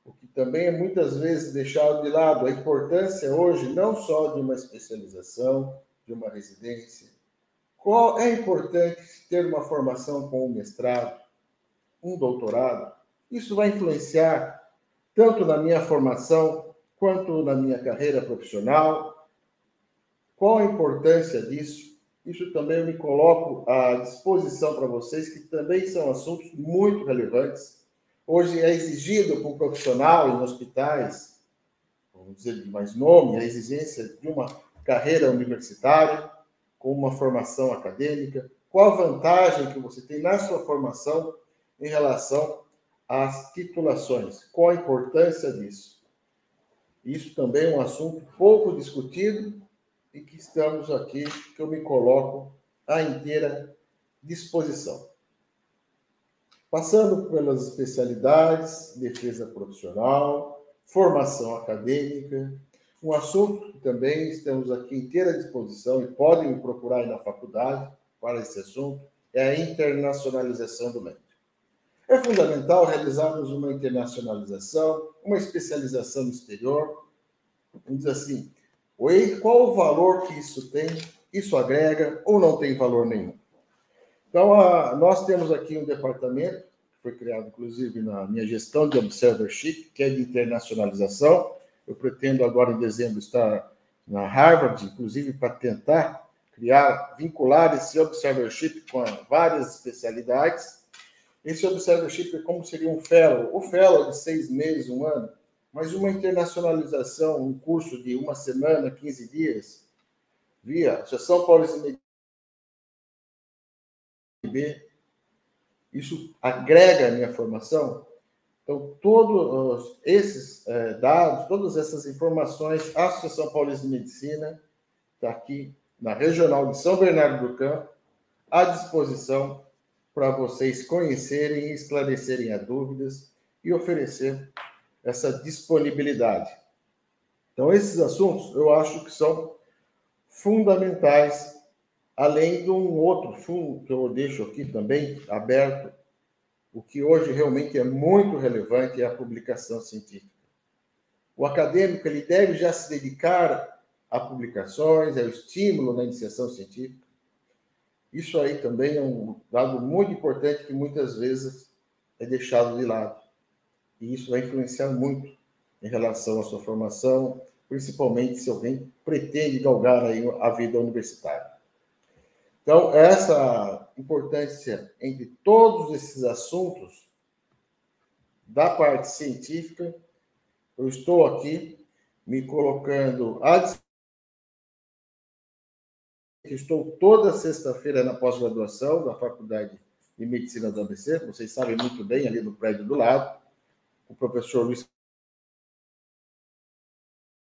o que também é muitas vezes deixado de lado, a importância hoje não só de uma especialização, de uma residência. Qual é importante ter uma formação com um mestrado, um doutorado? Isso vai influenciar tanto na minha formação quanto na minha carreira profissional. Qual a importância disso? Isso também eu me coloco à disposição para vocês, que também são assuntos muito relevantes. Hoje é exigido para um profissional em hospitais, vamos dizer de mais nome, a exigência de uma carreira universitária, com uma formação acadêmica. Qual a vantagem que você tem na sua formação em relação às titulações? Qual a importância disso? Isso também é um assunto pouco discutido e que estamos aqui, que eu me coloco à inteira disposição. Passando pelas especialidades, defesa profissional, formação acadêmica, um assunto que também estamos aqui à inteira disposição e podem me procurar aí na faculdade para esse assunto, é a internacionalização do médico. É fundamental realizarmos uma internacionalização, uma especialização no exterior. Vamos dizer assim, qual o valor que isso tem? Isso agrega ou não tem valor nenhum? Então, nós temos aqui um departamento, que foi criado, inclusive, na minha gestão de observership, que é de internacionalização. Eu pretendo agora, em dezembro, estar na Harvard, inclusive, para tentar vincular esse observership com várias especialidades. Esse observership é como seria um fellow. O fellow é de 6 meses, 1 ano, mas uma internacionalização, um curso de 1 semana, 15 dias, via Associação Paulista de Medicina, isso agrega a minha formação. Então, todos esses dados, todas essas informações, a Associação Paulista de Medicina está aqui na Regional de São Bernardo do Campo, à disposição para vocês conhecerem e esclarecerem as dúvidas e oferecer essa disponibilidade. Então, esses assuntos eu acho que são fundamentais, além de um outro fundo que eu deixo aqui também aberto, o que hoje realmente é muito relevante é a publicação científica. O acadêmico ele deve já se dedicar a publicações, ao estímulo na iniciação científica. Isso aí também é um dado muito importante que muitas vezes é deixado de lado. E isso vai influenciar muito em relação à sua formação, principalmente se alguém pretende galgar aí a vida universitária. Então, essa importância entre todos esses assuntos da parte científica, eu estou aqui me colocando à disposição. Estou toda sexta-feira na pós-graduação da Faculdade de Medicina do ABC, vocês sabem muito bem, ali no prédio do lado, o professor Luiz,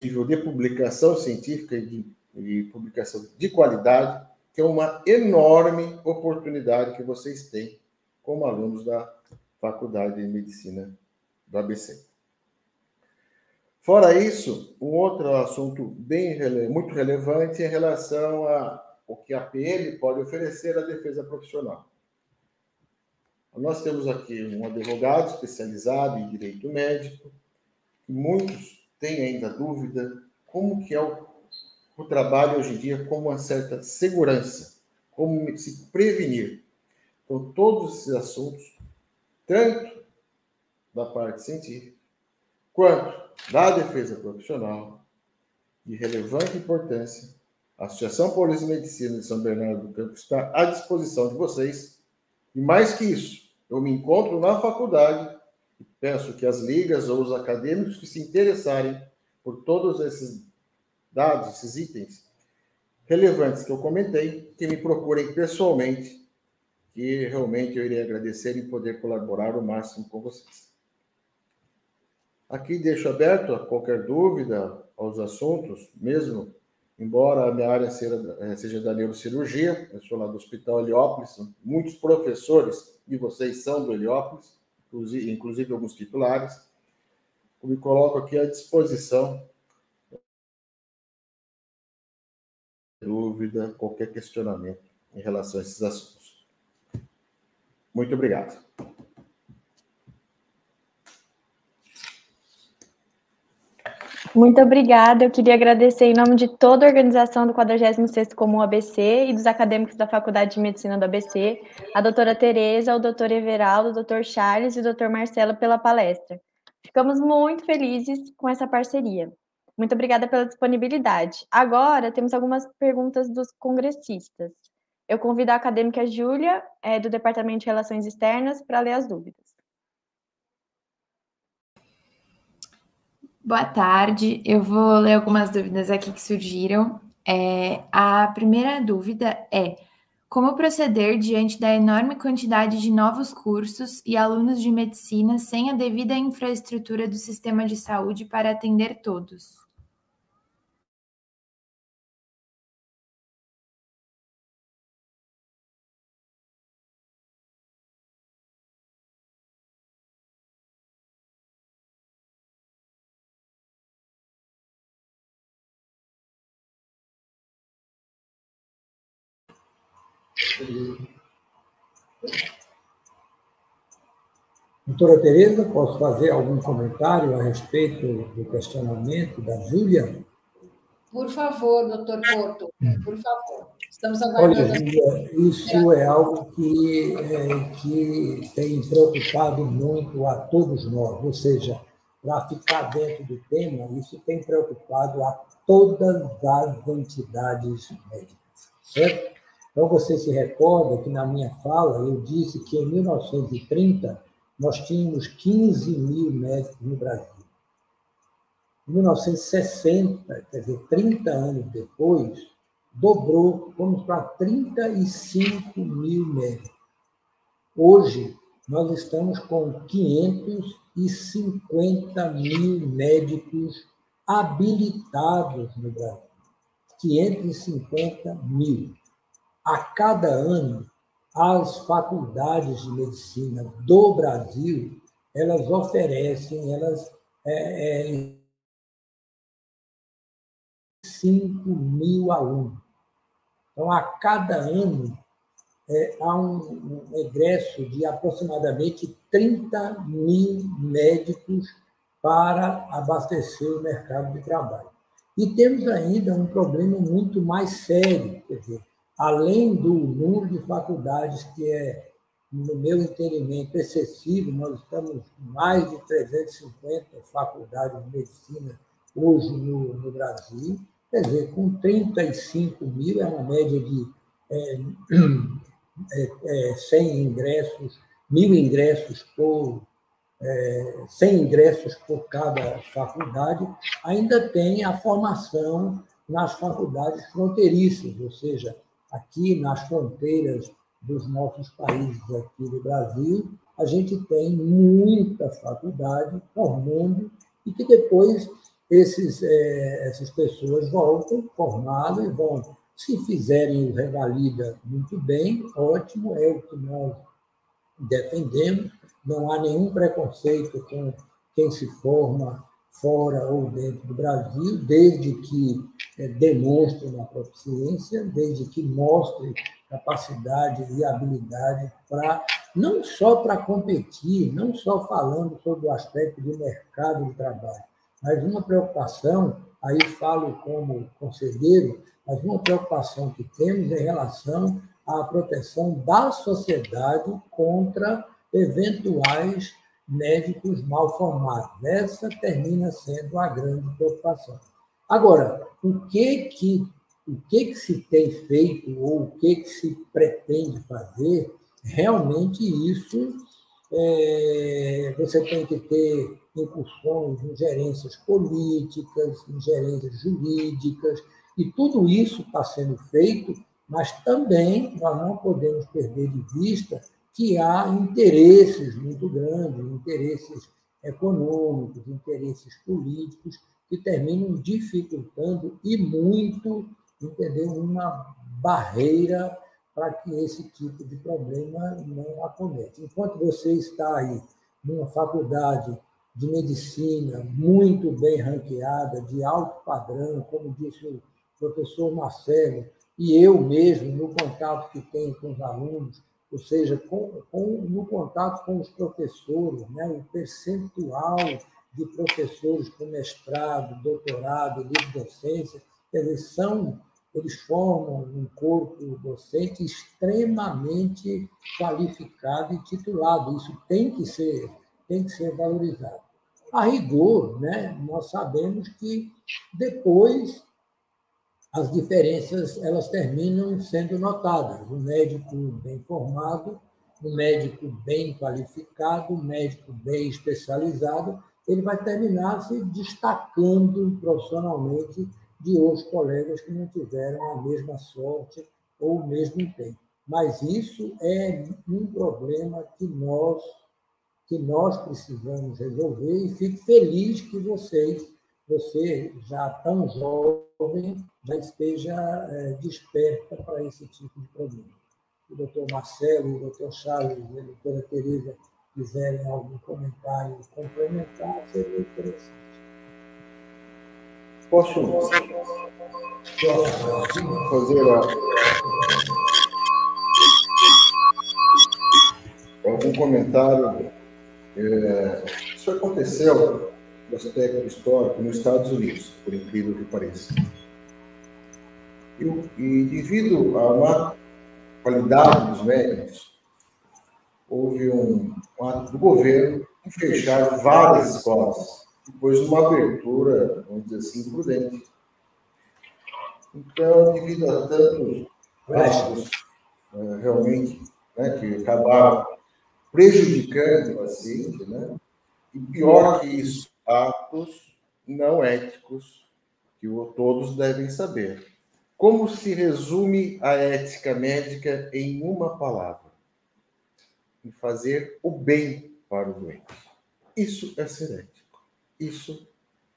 nível de publicação científica e de publicação de qualidade, que é uma enorme oportunidade que vocês têm como alunos da Faculdade de Medicina do ABC. Fora isso, um outro assunto muito relevante é em relação ao que a PM pode oferecer à defesa profissional. Nós temos aqui um advogado especializado em direito médico, e muitos têm ainda dúvida como que é o trabalho hoje em dia com uma certa segurança, como se prevenir. Então, todos esses assuntos, tanto da parte científica, quanto da defesa profissional, de relevante importância, a Associação Paulista de Medicina de São Bernardo do Campo está à disposição de vocês. E mais que isso, eu me encontro na faculdade e peço que as ligas ou os acadêmicos que se interessarem por todos esses dados, esses itens relevantes que eu comentei, que me procurem pessoalmente, que realmente eu irei agradecer em poder colaborar o máximo com vocês. Aqui deixo aberto a qualquer dúvida aos assuntos, mesmo embora a minha área seja da neurocirurgia, eu sou lá do Hospital Heliópolis, muitos professores de vocês são do Heliópolis, inclusive alguns titulares. Eu me coloco aqui à disposição. Dúvida, qualquer questionamento em relação a esses assuntos. Muito obrigado. Muito obrigada. Eu queria agradecer em nome de toda a organização do 46º Comum ABC e dos acadêmicos da Faculdade de Medicina do ABC, a doutora Tereza, o doutor Everaldo, o doutor Charles e o doutor Marcelo pela palestra. Ficamos muito felizes com essa parceria. Muito obrigada pela disponibilidade. Agora, temos algumas perguntas dos congressistas. Eu convido a acadêmica Júlia, do Departamento de Relações Externas, para ler as dúvidas. Boa tarde, eu vou ler algumas dúvidas aqui que surgiram. A primeira dúvida é: como proceder diante da enorme quantidade de novos cursos e alunos de medicina sem a devida infraestrutura do sistema de saúde para atender todos? Doutora Tereza, posso fazer algum comentário a respeito do questionamento da Júlia? Por favor, doutor Porto, por favor. Estamos aguardando. Olha, Júlia, isso é algo que tem preocupado muito a todos nós, ou seja, para ficar dentro do tema, isso tem preocupado a todas as entidades médicas, certo? Então, você se recorda que na minha fala eu disse que em 1930 nós tínhamos 15 mil médicos no Brasil. Em 1960, quer dizer, 30 anos depois, dobrou, fomos para 35 mil médicos. Hoje, nós estamos com 550 mil médicos habilitados no Brasil. 550 mil. A cada ano, as faculdades de medicina do Brasil, elas oferecem, 5 mil alunos. Então, a cada ano, há um egresso de aproximadamente 30 mil médicos para abastecer o mercado de trabalho. E temos ainda um problema muito mais sério, quer dizer, além do número de faculdades, que é, no meu entendimento, excessivo, nós estamos com mais de 350 faculdades de medicina hoje no Brasil, quer dizer, com 35 mil, é uma média de 100 ingressos, 1.000 ingressos por 100 ingressos por cada faculdade, ainda tem a formação nas faculdades fronteiriças, ou seja, aqui nas fronteiras dos nossos países aqui do Brasil, a gente tem muita faculdade formando e que depois essas pessoas voltam formadas e vão, se fizerem o revalida muito bem, ótimo, é o que nós defendemos, não há nenhum preconceito com quem se forma fora ou dentro do Brasil, desde que demonstre uma proficiência, desde que mostre capacidade e habilidade para não só para competir, não só falando sobre o aspecto do mercado de trabalho, mas uma preocupação, aí falo como conselheiro, mas uma preocupação que temos em relação à proteção da sociedade contra eventuais médicos mal formados. Essa termina sendo a grande preocupação. Agora, o que se tem feito ou o que se pretende fazer, realmente isso você tem que ter incursões, ingerências políticas, ingerências jurídicas, e tudo isso está sendo feito, mas também nós não podemos perder de vista que há interesses muito grandes, interesses econômicos, interesses políticos, que terminam dificultando e muito, entendeu, uma barreira para que esse tipo de problema não acomete. Enquanto você está aí numa faculdade de medicina muito bem ranqueada, de alto padrão, como disse o professor Marcelo, e eu mesmo, no contato que tenho com os alunos, ou seja, no contato com os professores, né, o percentual de professores com mestrado, doutorado, livre docência, eles formam um corpo docente extremamente qualificado e titulado. Isso tem que ser valorizado. A rigor, né, nós sabemos que depois as diferenças elas terminam sendo notadas. O médico bem formado, o médico bem qualificado, o médico bem especializado, ele vai terminar se destacando profissionalmente de outros colegas que não tiveram a mesma sorte ou o mesmo empenho. Mas isso é um problema que nós precisamos resolver, e fico feliz que você já tão jovem, já esteja desperta para esse tipo de problema. O doutor Marcelo, o doutor Charles e a doutora Tereza quiserem algum comentário complementar, seria interessante. Posso fazer algum comentário? Isso aconteceu no aspecto histórico nos Estados Unidos, por incrível que pareça. E devido a uma qualidade dos médicos, houve um ato do governo em fechar várias escolas, depois de uma abertura, vamos dizer assim, prudente. Então, devido a tantos gastos, realmente, né, que acabaram prejudicando o paciente, né? E pior que isso, atos não éticos que todos devem saber. Como se resume a ética médica em uma palavra? Em fazer o bem para o doente. Isso é ser ético. Isso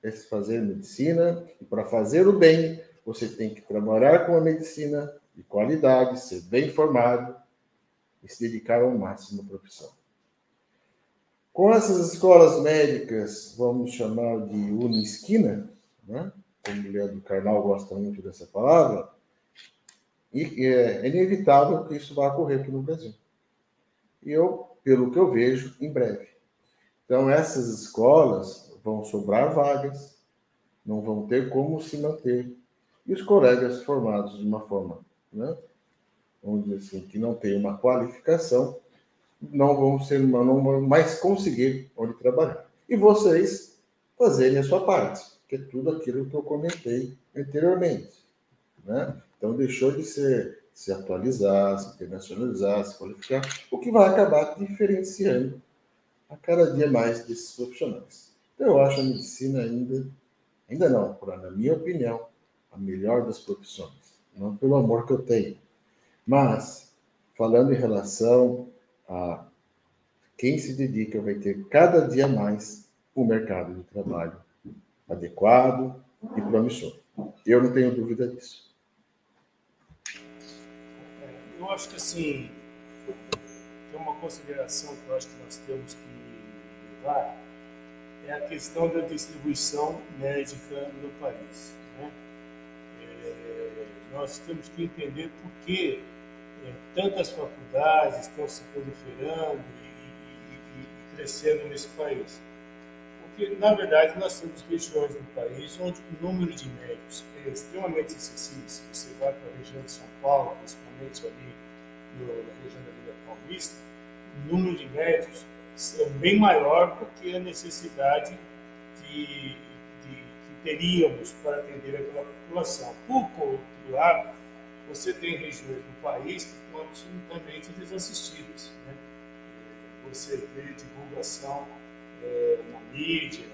é fazer medicina, e para fazer o bem, você tem que trabalhar com a medicina de qualidade, ser bem formado e se dedicar ao máximo à profissão. Com essas escolas médicas, vamos chamar de unisquina, né? Como o Leandro Carnal gosta muito dessa palavra, e é inevitável que isso vá ocorrer aqui no Brasil. E pelo que eu vejo, em breve. Então, essas escolas vão sobrar vagas, não vão ter como se manter. E os colegas formados de uma forma, né, vamos dizer assim, que não tem uma qualificação, não vão mais conseguir onde trabalhar. E vocês fazerem a sua parte, que é tudo aquilo que eu comentei anteriormente, né? Então, deixou de se atualizar, se internacionalizar, se qualificar, o que vai acabar diferenciando a cada dia mais desses profissionais. Então, eu acho a medicina ainda não, na minha opinião, a melhor das profissões. Não pelo amor que eu tenho, mas falando em relação a quem se dedica, vai ter cada dia mais um mercado de trabalho adequado e promissor. Eu não tenho dúvida disso. Eu acho que, assim, tem uma consideração que eu acho que nós temos que levar, é a questão da distribuição médica no país, né? Nós temos que entender por que tantas faculdades estão se proliferando e crescendo nesse país. Porque, na verdade, nós temos regiões do país onde o número de médicos é extremamente excessivo. Se você vai para a região de São Paulo, principalmente ali na região da Vila Paulista, o número de médicos é bem maior do que a necessidade que teríamos para atender aquela população. Por outro lado, você tem regiões do país que estão absolutamente desassistidas, né? Você vê divulgação na mídia,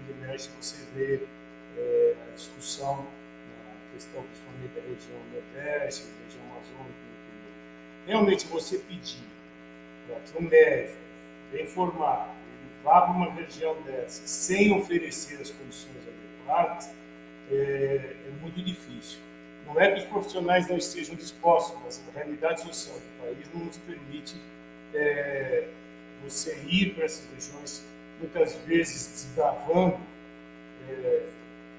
no mexe, você vê a discussão na questão principalmente da região Nordeste, da região Amazônica, realmente você pedir para que um médico bem formado ele vá para uma região dessa sem oferecer as condições adequadas é muito difícil. Não é que os profissionais não estejam dispostos, mas a realidade social do país não nos permite você ir para essas regiões, muitas vezes desbravando,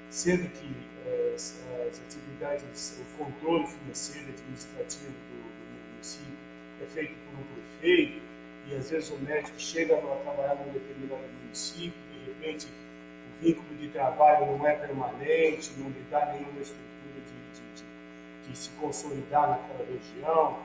sendo que as atividades, o controle financeiro e administrativo do município é feito por um prefeito, e às vezes o médico chega a trabalhar num determinado município, de repente o vínculo de trabalho não é permanente, não lhe dá nenhuma estrutura de se consolidar naquela região,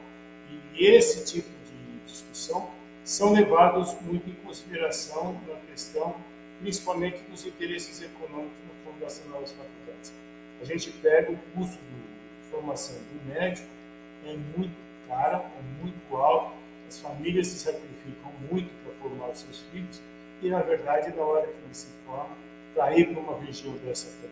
e esse tipo de discussão são levados muito em consideração na questão, principalmente dos interesses econômicos na fundação das novas faculdades. A gente pega o custo de formação do médico, é muito caro, é muito alto, as famílias se sacrificam muito para formar os seus filhos, e na verdade, na hora que eles se formam, para ir para uma região dessa, para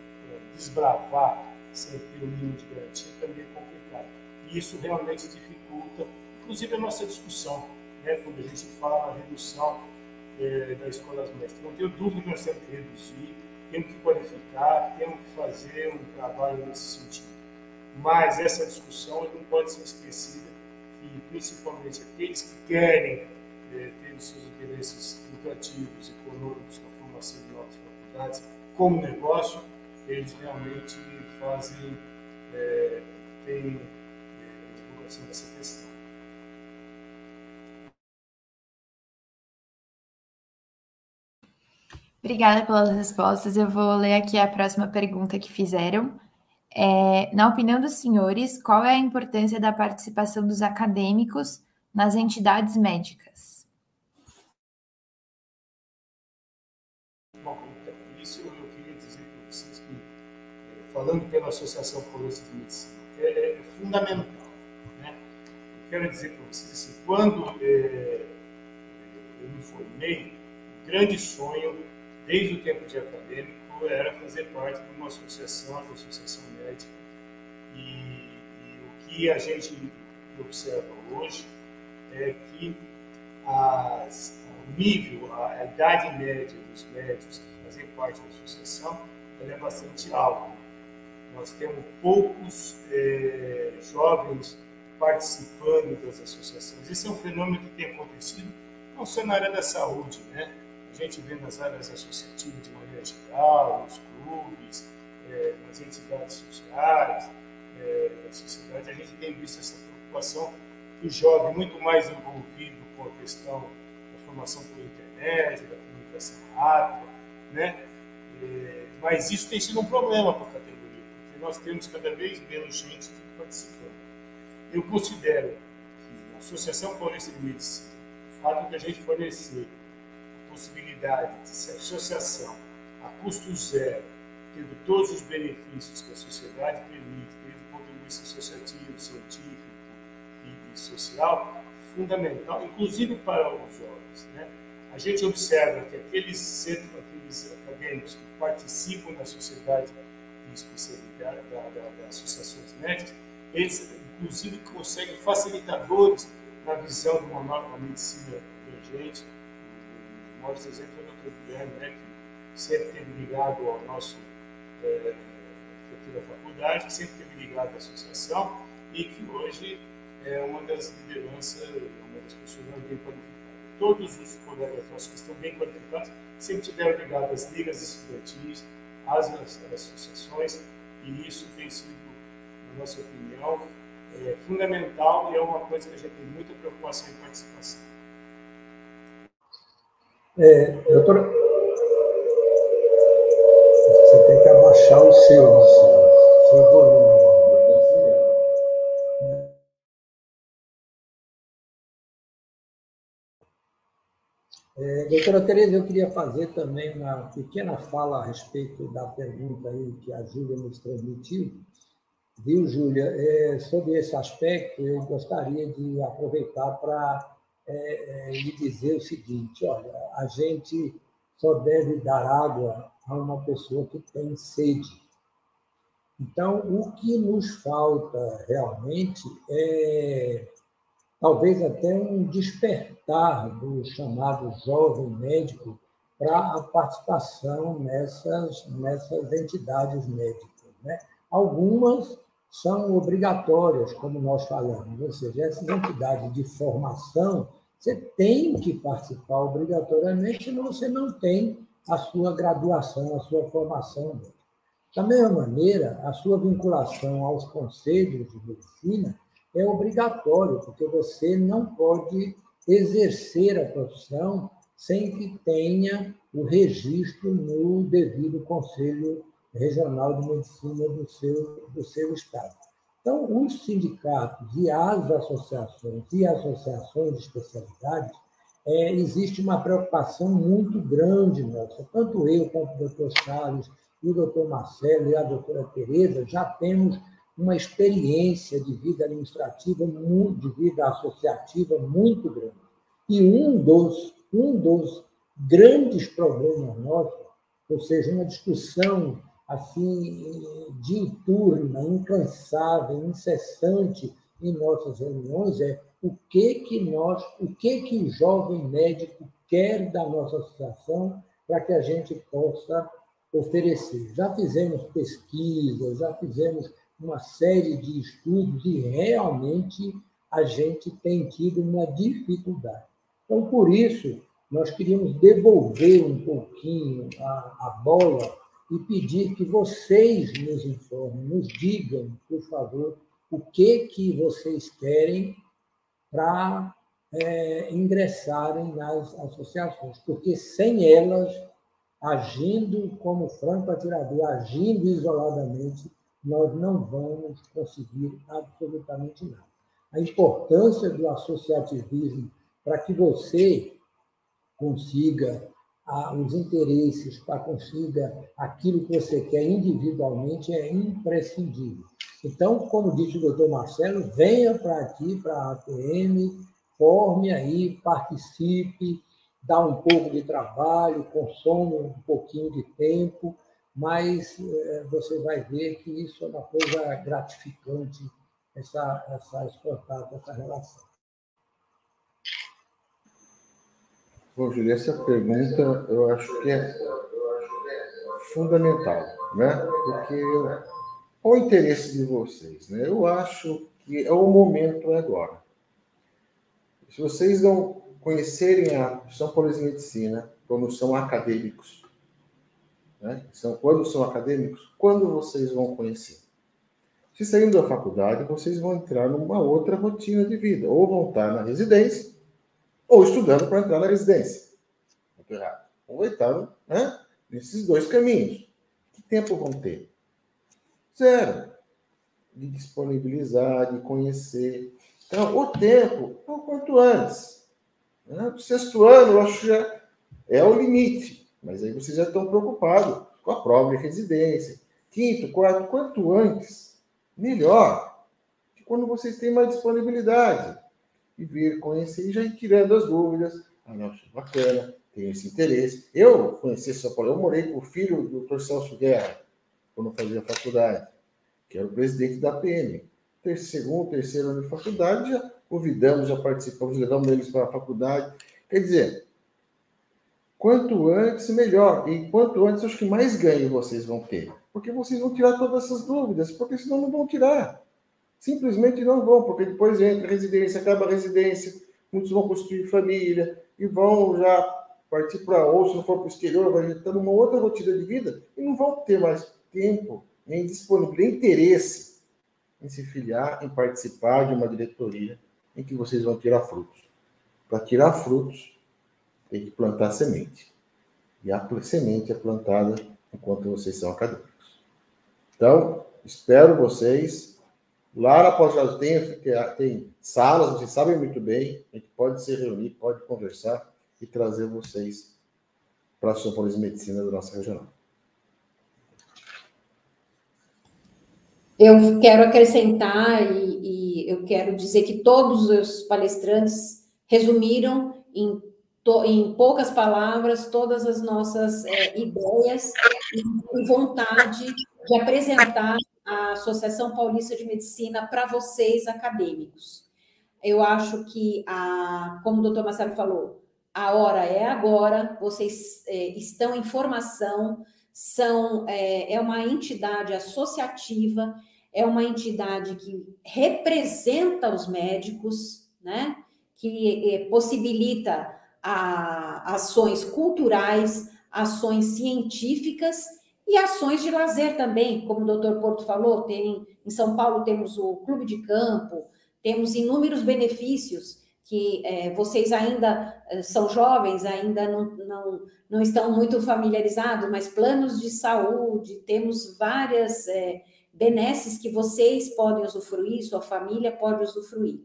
desbravar sem ter o mínimo de garantia, também é complicado. E isso realmente dificulta, inclusive, a nossa discussão, né, quando a gente fala na redução das escolas médicas. Não tenho dúvida que nós temos que reduzir, temos que qualificar, temos que fazer um trabalho nesse sentido. Mas essa discussão não pode ser esquecida, e principalmente aqueles que querem ter os seus interesses lucrativos, econômicos, na formação de novas faculdades, como negócio, eles realmente fazem, têm divulgação dessa questão. Obrigada pelas respostas. Eu vou ler aqui a próxima pergunta que fizeram. Na opinião dos senhores, qual é a importância da participação dos acadêmicos nas entidades médicas? Bom, isso eu queria dizer para vocês que, falando pela Associação Paulista de Medicina, é fundamental, né? Eu quero dizer para vocês assim, quando eu me formei, o grande sonho, desde o tempo de acadêmico, era fazer parte de uma associação, a Associação Médica, e o que a gente observa hoje é que o nível, a idade média dos médicos que fazem parte da associação, ela é bastante alta. Nós temos poucos jovens participando das associações. Esse é um fenômeno que tem acontecido não só na área da saúde, né? A gente vê nas áreas associativas de maneira geral, nos clubes, nas entidades sociais, na sociedade, a gente tem visto essa preocupação do jovem muito mais envolvido com a questão da formação por internet, da comunicação rápida, né? Mas isso tem sido um problema para a categoria, porque nós temos cada vez menos gente participando. Eu considero que a Associação Paulista de Medicina, o fato de a gente fornecer possibilidade de associação a custo zero, tendo todos os benefícios que a sociedade permite, desde o ponto de vista associativo, científico e social, fundamental, inclusive para os jovens, né? A gente observa que aqueles acadêmicos que participam da sociedade de especialidade, das associações médicas, eles, inclusive, conseguem facilitadores na visão de uma nova medicina emergente. O maior exemplo é o Dr. Guilherme, né, que sempre esteve ligado ao nosso aqui da faculdade, que sempre esteve ligado à associação e que hoje é uma das lideranças, uma das pessoas mais bem qualificadas. todos os colegas nossos que estão bem qualificados sempre estiveram ligados às ligas estudantis, às associações, e isso tem sido, na nossa opinião, fundamental e é uma coisa que a gente tem muita preocupação em participação. Doutora, você tem que abaixar o seu volume. Doutora Tereza, eu queria fazer também uma pequena fala a respeito da pergunta aí que a Júlia nos transmitiu. Viu, Júlia? Sobre esse aspecto, eu gostaria de aproveitar para lhe dizer o seguinte: olha, a gente só deve dar água a uma pessoa que tem sede. Então, o que nos falta realmente é talvez até um despertar do chamado jovem médico para a participação nessas entidades médicas, né? Algumas são obrigatórias, como nós falamos, ou seja, essas entidades de formação, você tem que participar obrigatoriamente, senão você não tem a sua graduação, a sua formação. Da mesma maneira, a sua vinculação aos conselhos de medicina é obrigatório, porque você não pode exercer a profissão sem que tenha o registro no devido Conselho Regional de Medicina do seu estado. Então, os sindicatos e as associações de especialidades, existe uma preocupação muito grande nossa. Tanto eu, quanto o doutor Charles, e o doutor Marcelo e a doutora Tereza já temos uma experiência de vida administrativa, de vida associativa muito grande. E um dos grandes problemas nossos, ou seja, uma discussão assim diuturna, incansável, incessante em nossas reuniões é o que o jovem médico quer da nossa associação para que a gente possa oferecer. Já fizemos pesquisas, já fizemos uma série de estudos e realmente a gente tem tido uma dificuldade. Então, por isso, nós queríamos devolver um pouquinho a bola e pedir que vocês nos informem, nos digam, por favor, o que vocês querem para ingressarem nas associações, porque sem elas, agindo como franco atirador, agindo isoladamente, nós não vamos conseguir absolutamente nada. A importância do associativismo para que você consiga os interesses, para consiga aquilo que você quer individualmente, é imprescindível. Então, como disse o doutor Marcelo, venha para aqui, para a APM, forme aí, participe, dá um pouco de trabalho, consome um pouquinho de tempo, mas você vai ver que isso é uma coisa gratificante, esse contato, essa relação. Bom, Júlia, essa pergunta eu acho que é fundamental, né? Porque qual o interesse de vocês, né? Eu acho que o momento é agora. Se vocês não conhecerem a São Paulo de Medicina quando são acadêmicos, né? Quando são acadêmicos, quando vocês vão conhecer? Se saindo da faculdade, vocês vão entrar numa outra rotina de vida, ou vão estar na residência, ou estudando para entrar na residência. Muito errado. Ou estar, né, nesses dois caminhos. Que tempo vão ter? Zero. De disponibilizar, de conhecer. Então, o tempo é o quanto antes. Né? O 6º ano, eu acho que já é o limite. Mas aí vocês já estão preocupados com a prova de residência. 5º, 4º, quanto antes, melhor. Que quando vocês têm mais disponibilidade. E vir conhecer e já ir tirando as dúvidas. Não, bacana, tenho esse interesse. Eu conheci São Paulo, eu morei com o filho do Dr. Celso Guerra, quando fazia faculdade, que era o presidente da PM. Segundo, terceiro ano de faculdade, já convidamos, já participamos, levamos eles para a faculdade. Quer dizer, quanto antes, melhor. E quanto antes, acho que mais ganho vocês vão ter. Porque vocês vão tirar todas essas dúvidas, porque senão não vão tirar. Simplesmente não vão, porque depois entra a residência, acaba a residência, muitos vão construir família, e vão já partir para, ou se não for para o exterior, vai estar numa outra rotina de vida e não vão ter mais tempo, nem disponibilidade, nem interesse em se filiar, em participar de uma diretoria em que vocês vão tirar frutos. Para tirar frutos, tem que plantar semente. E a semente é plantada enquanto vocês são acadêmicos. Então, espero vocês. Lá na pós-graduação tem salas, vocês sabem muito bem, a gente pode se reunir, pode conversar e trazer vocês para a Associação Paulista de Medicina da nossa regional. Eu quero acrescentar e eu quero dizer que todos os palestrantes resumiram em poucas palavras todas as nossas ideias e vontade de apresentar a Associação Paulista de Medicina para vocês, acadêmicos. Eu acho que, como o doutor Marcelo falou, a hora é agora, vocês estão em formação, é uma entidade associativa, é uma entidade que representa os médicos, né? Que possibilita ações culturais, ações científicas e ações de lazer também, como o doutor Porto falou, em São Paulo temos o Clube de Campo, temos inúmeros benefícios que vocês ainda são jovens, ainda não estão muito familiarizados, mas planos de saúde, temos várias benesses que vocês podem usufruir, sua família pode usufruir.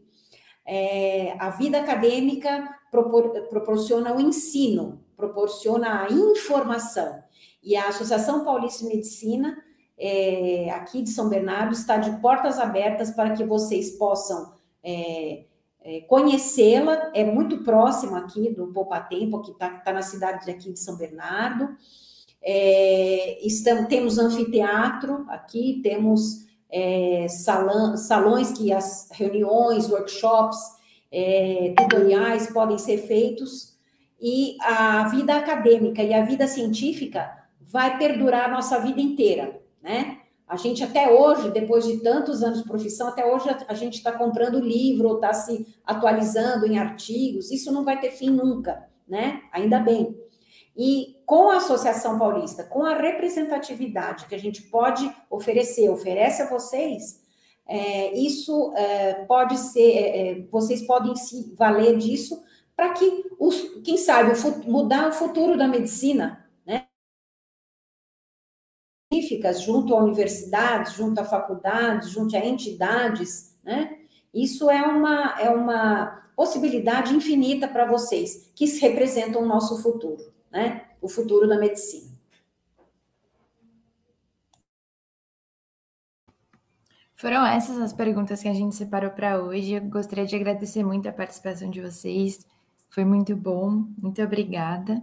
A vida acadêmica proporciona o ensino, proporciona a informação. E a Associação Paulista de Medicina, aqui de São Bernardo, está de portas abertas para que vocês possam conhecê-la. É muito próximo aqui do Poupatempo, que está na cidade aqui de São Bernardo. Temos anfiteatro aqui, temos salões que as reuniões, workshops, tutoriais podem ser feitos, e a vida acadêmica e a vida científica vai perdurar a nossa vida inteira, né? A gente até hoje, depois de tantos anos de profissão, até hoje a gente está comprando livro, ou está se atualizando em artigos, isso não vai ter fim nunca, né? Ainda bem. E com a Associação Paulista, com a representatividade que a gente pode oferece a vocês, isso pode ser, vocês podem se valer disso para que, quem sabe, mudar o futuro da medicina, né? Junto a universidades, junto a faculdades, junto a entidades, né? Isso é uma possibilidade infinita para vocês, que representam o nosso futuro, né? O futuro da medicina. Foram essas as perguntas que a gente separou para hoje. Eu gostaria de agradecer muito a participação de vocês. Foi muito bom. Muito obrigada.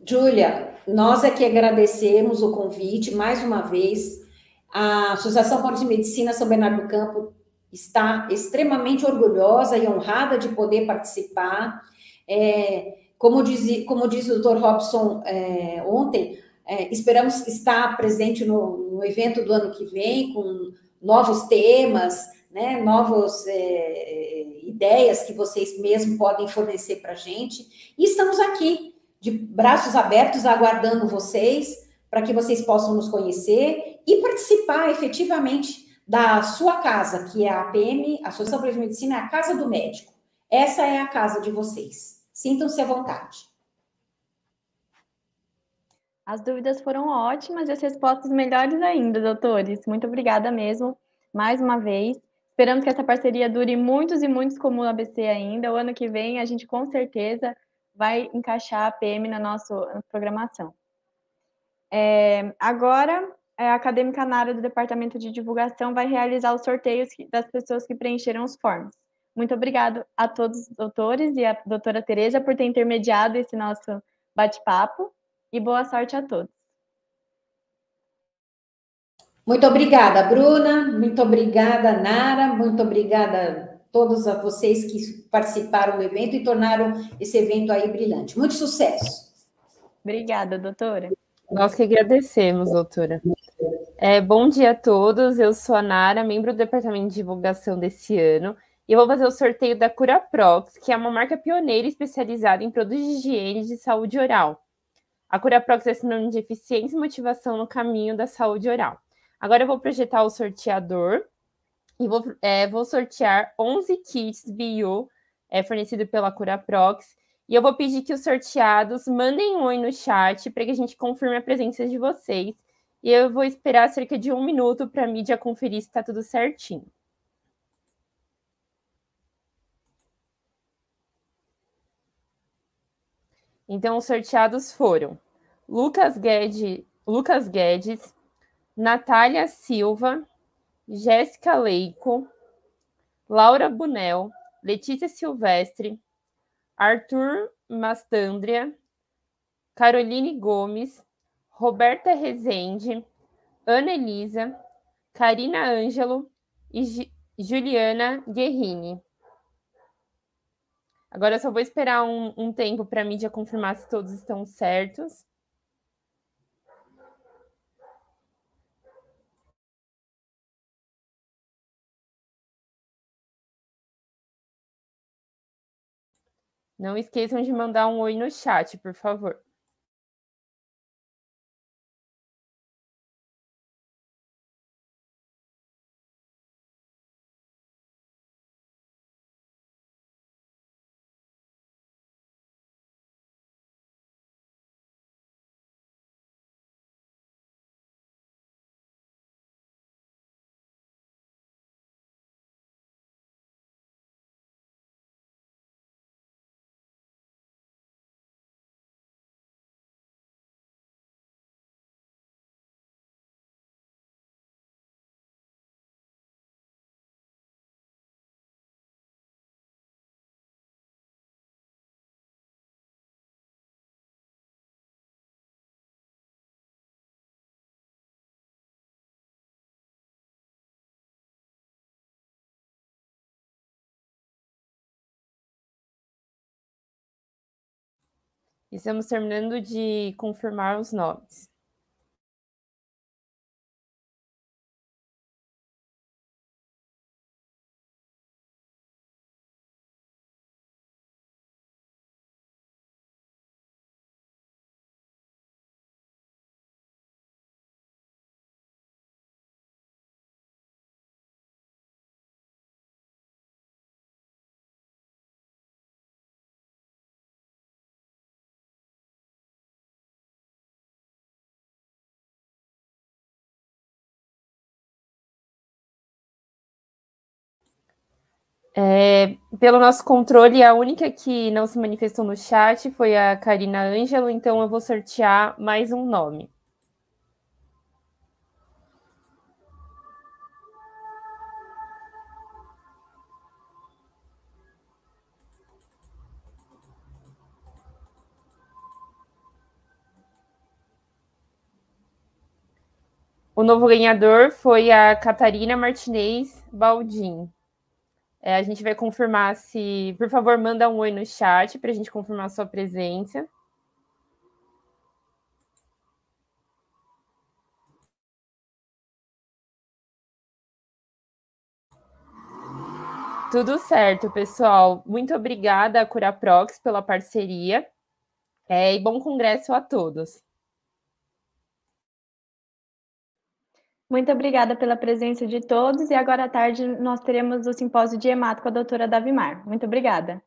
Júlia, nós é que agradecemos o convite mais uma vez. A Associação Paulista de Medicina São Bernardo do Campo está extremamente orgulhosa e honrada de poder participar. Como diz o Dr. Robson ontem, esperamos estar presente no evento do ano que vem, com novos temas, né, novas ideias que vocês mesmos podem fornecer para a gente. E estamos aqui, de braços abertos, aguardando vocês, para que vocês possam nos conhecer e participar efetivamente da sua casa, que é a APM, a Associação Paulista de Medicina, é a casa do médico. Essa é a casa de vocês. Sintam-se à vontade. As dúvidas foram ótimas e as respostas melhores ainda, doutores. Muito obrigada mesmo, mais uma vez. Esperamos que essa parceria dure muitos e muitos como o ABC ainda. O ano que vem, a gente com certeza vai encaixar a APM na nossa programação. Agora, a acadêmica na área do Departamento de Divulgação vai realizar os sorteios das pessoas que preencheram os forms. Muito obrigada a todos os doutores e a doutora Tereza por ter intermediado esse nosso bate-papo, e boa sorte a todos. Muito obrigada, Bruna, muito obrigada, Nara, muito obrigada a todos vocês que participaram do evento e tornaram esse evento aí brilhante. Muito sucesso. Obrigada, doutora. Nós que agradecemos, doutora. Bom dia a todos, eu sou a Nara, membro do Departamento de Divulgação desse ano, E eu vou fazer o sorteio da Curaprox, que é uma marca pioneira especializada em produtos de higiene e de saúde oral. A Curaprox é sinônimo de eficiência e motivação no caminho da saúde oral. Agora eu vou projetar o sorteador e vou sortear 11 kits Bio fornecido pela Curaprox. E eu vou pedir que os sorteados mandem um oi no chat para que a gente confirme a presença de vocês. E eu vou esperar cerca de 1 minuto para a mídia conferir se está tudo certinho. Então, os sorteados foram Lucas Guedes, Natália Silva, Jéssica Leico, Laura Bunel, Letícia Silvestre, Arthur Mastandria, Caroline Gomes, Roberta Rezende, Ana Elisa, Karina Ângelo e Juliana Guerrini. Agora eu só vou esperar um tempo para a mídia confirmar se todos estão certos. Não esqueçam de mandar um oi no chat, por favor. Estamos terminando de confirmar os nomes. Pelo nosso controle, a única que não se manifestou no chat foi a Karina Ângelo, então eu vou sortear mais um nome. O novo ganhador foi a Catarina Martinez Baldin. A gente vai confirmar se... Por favor, manda um oi no chat para a gente confirmar a sua presença. Tudo certo, pessoal. Muito obrigada à Curaprox pela parceria. E bom congresso a todos. Muito obrigada pela presença de todos. E agora à tarde nós teremos o simpósio de hemato com a doutora Davimar. Muito obrigada.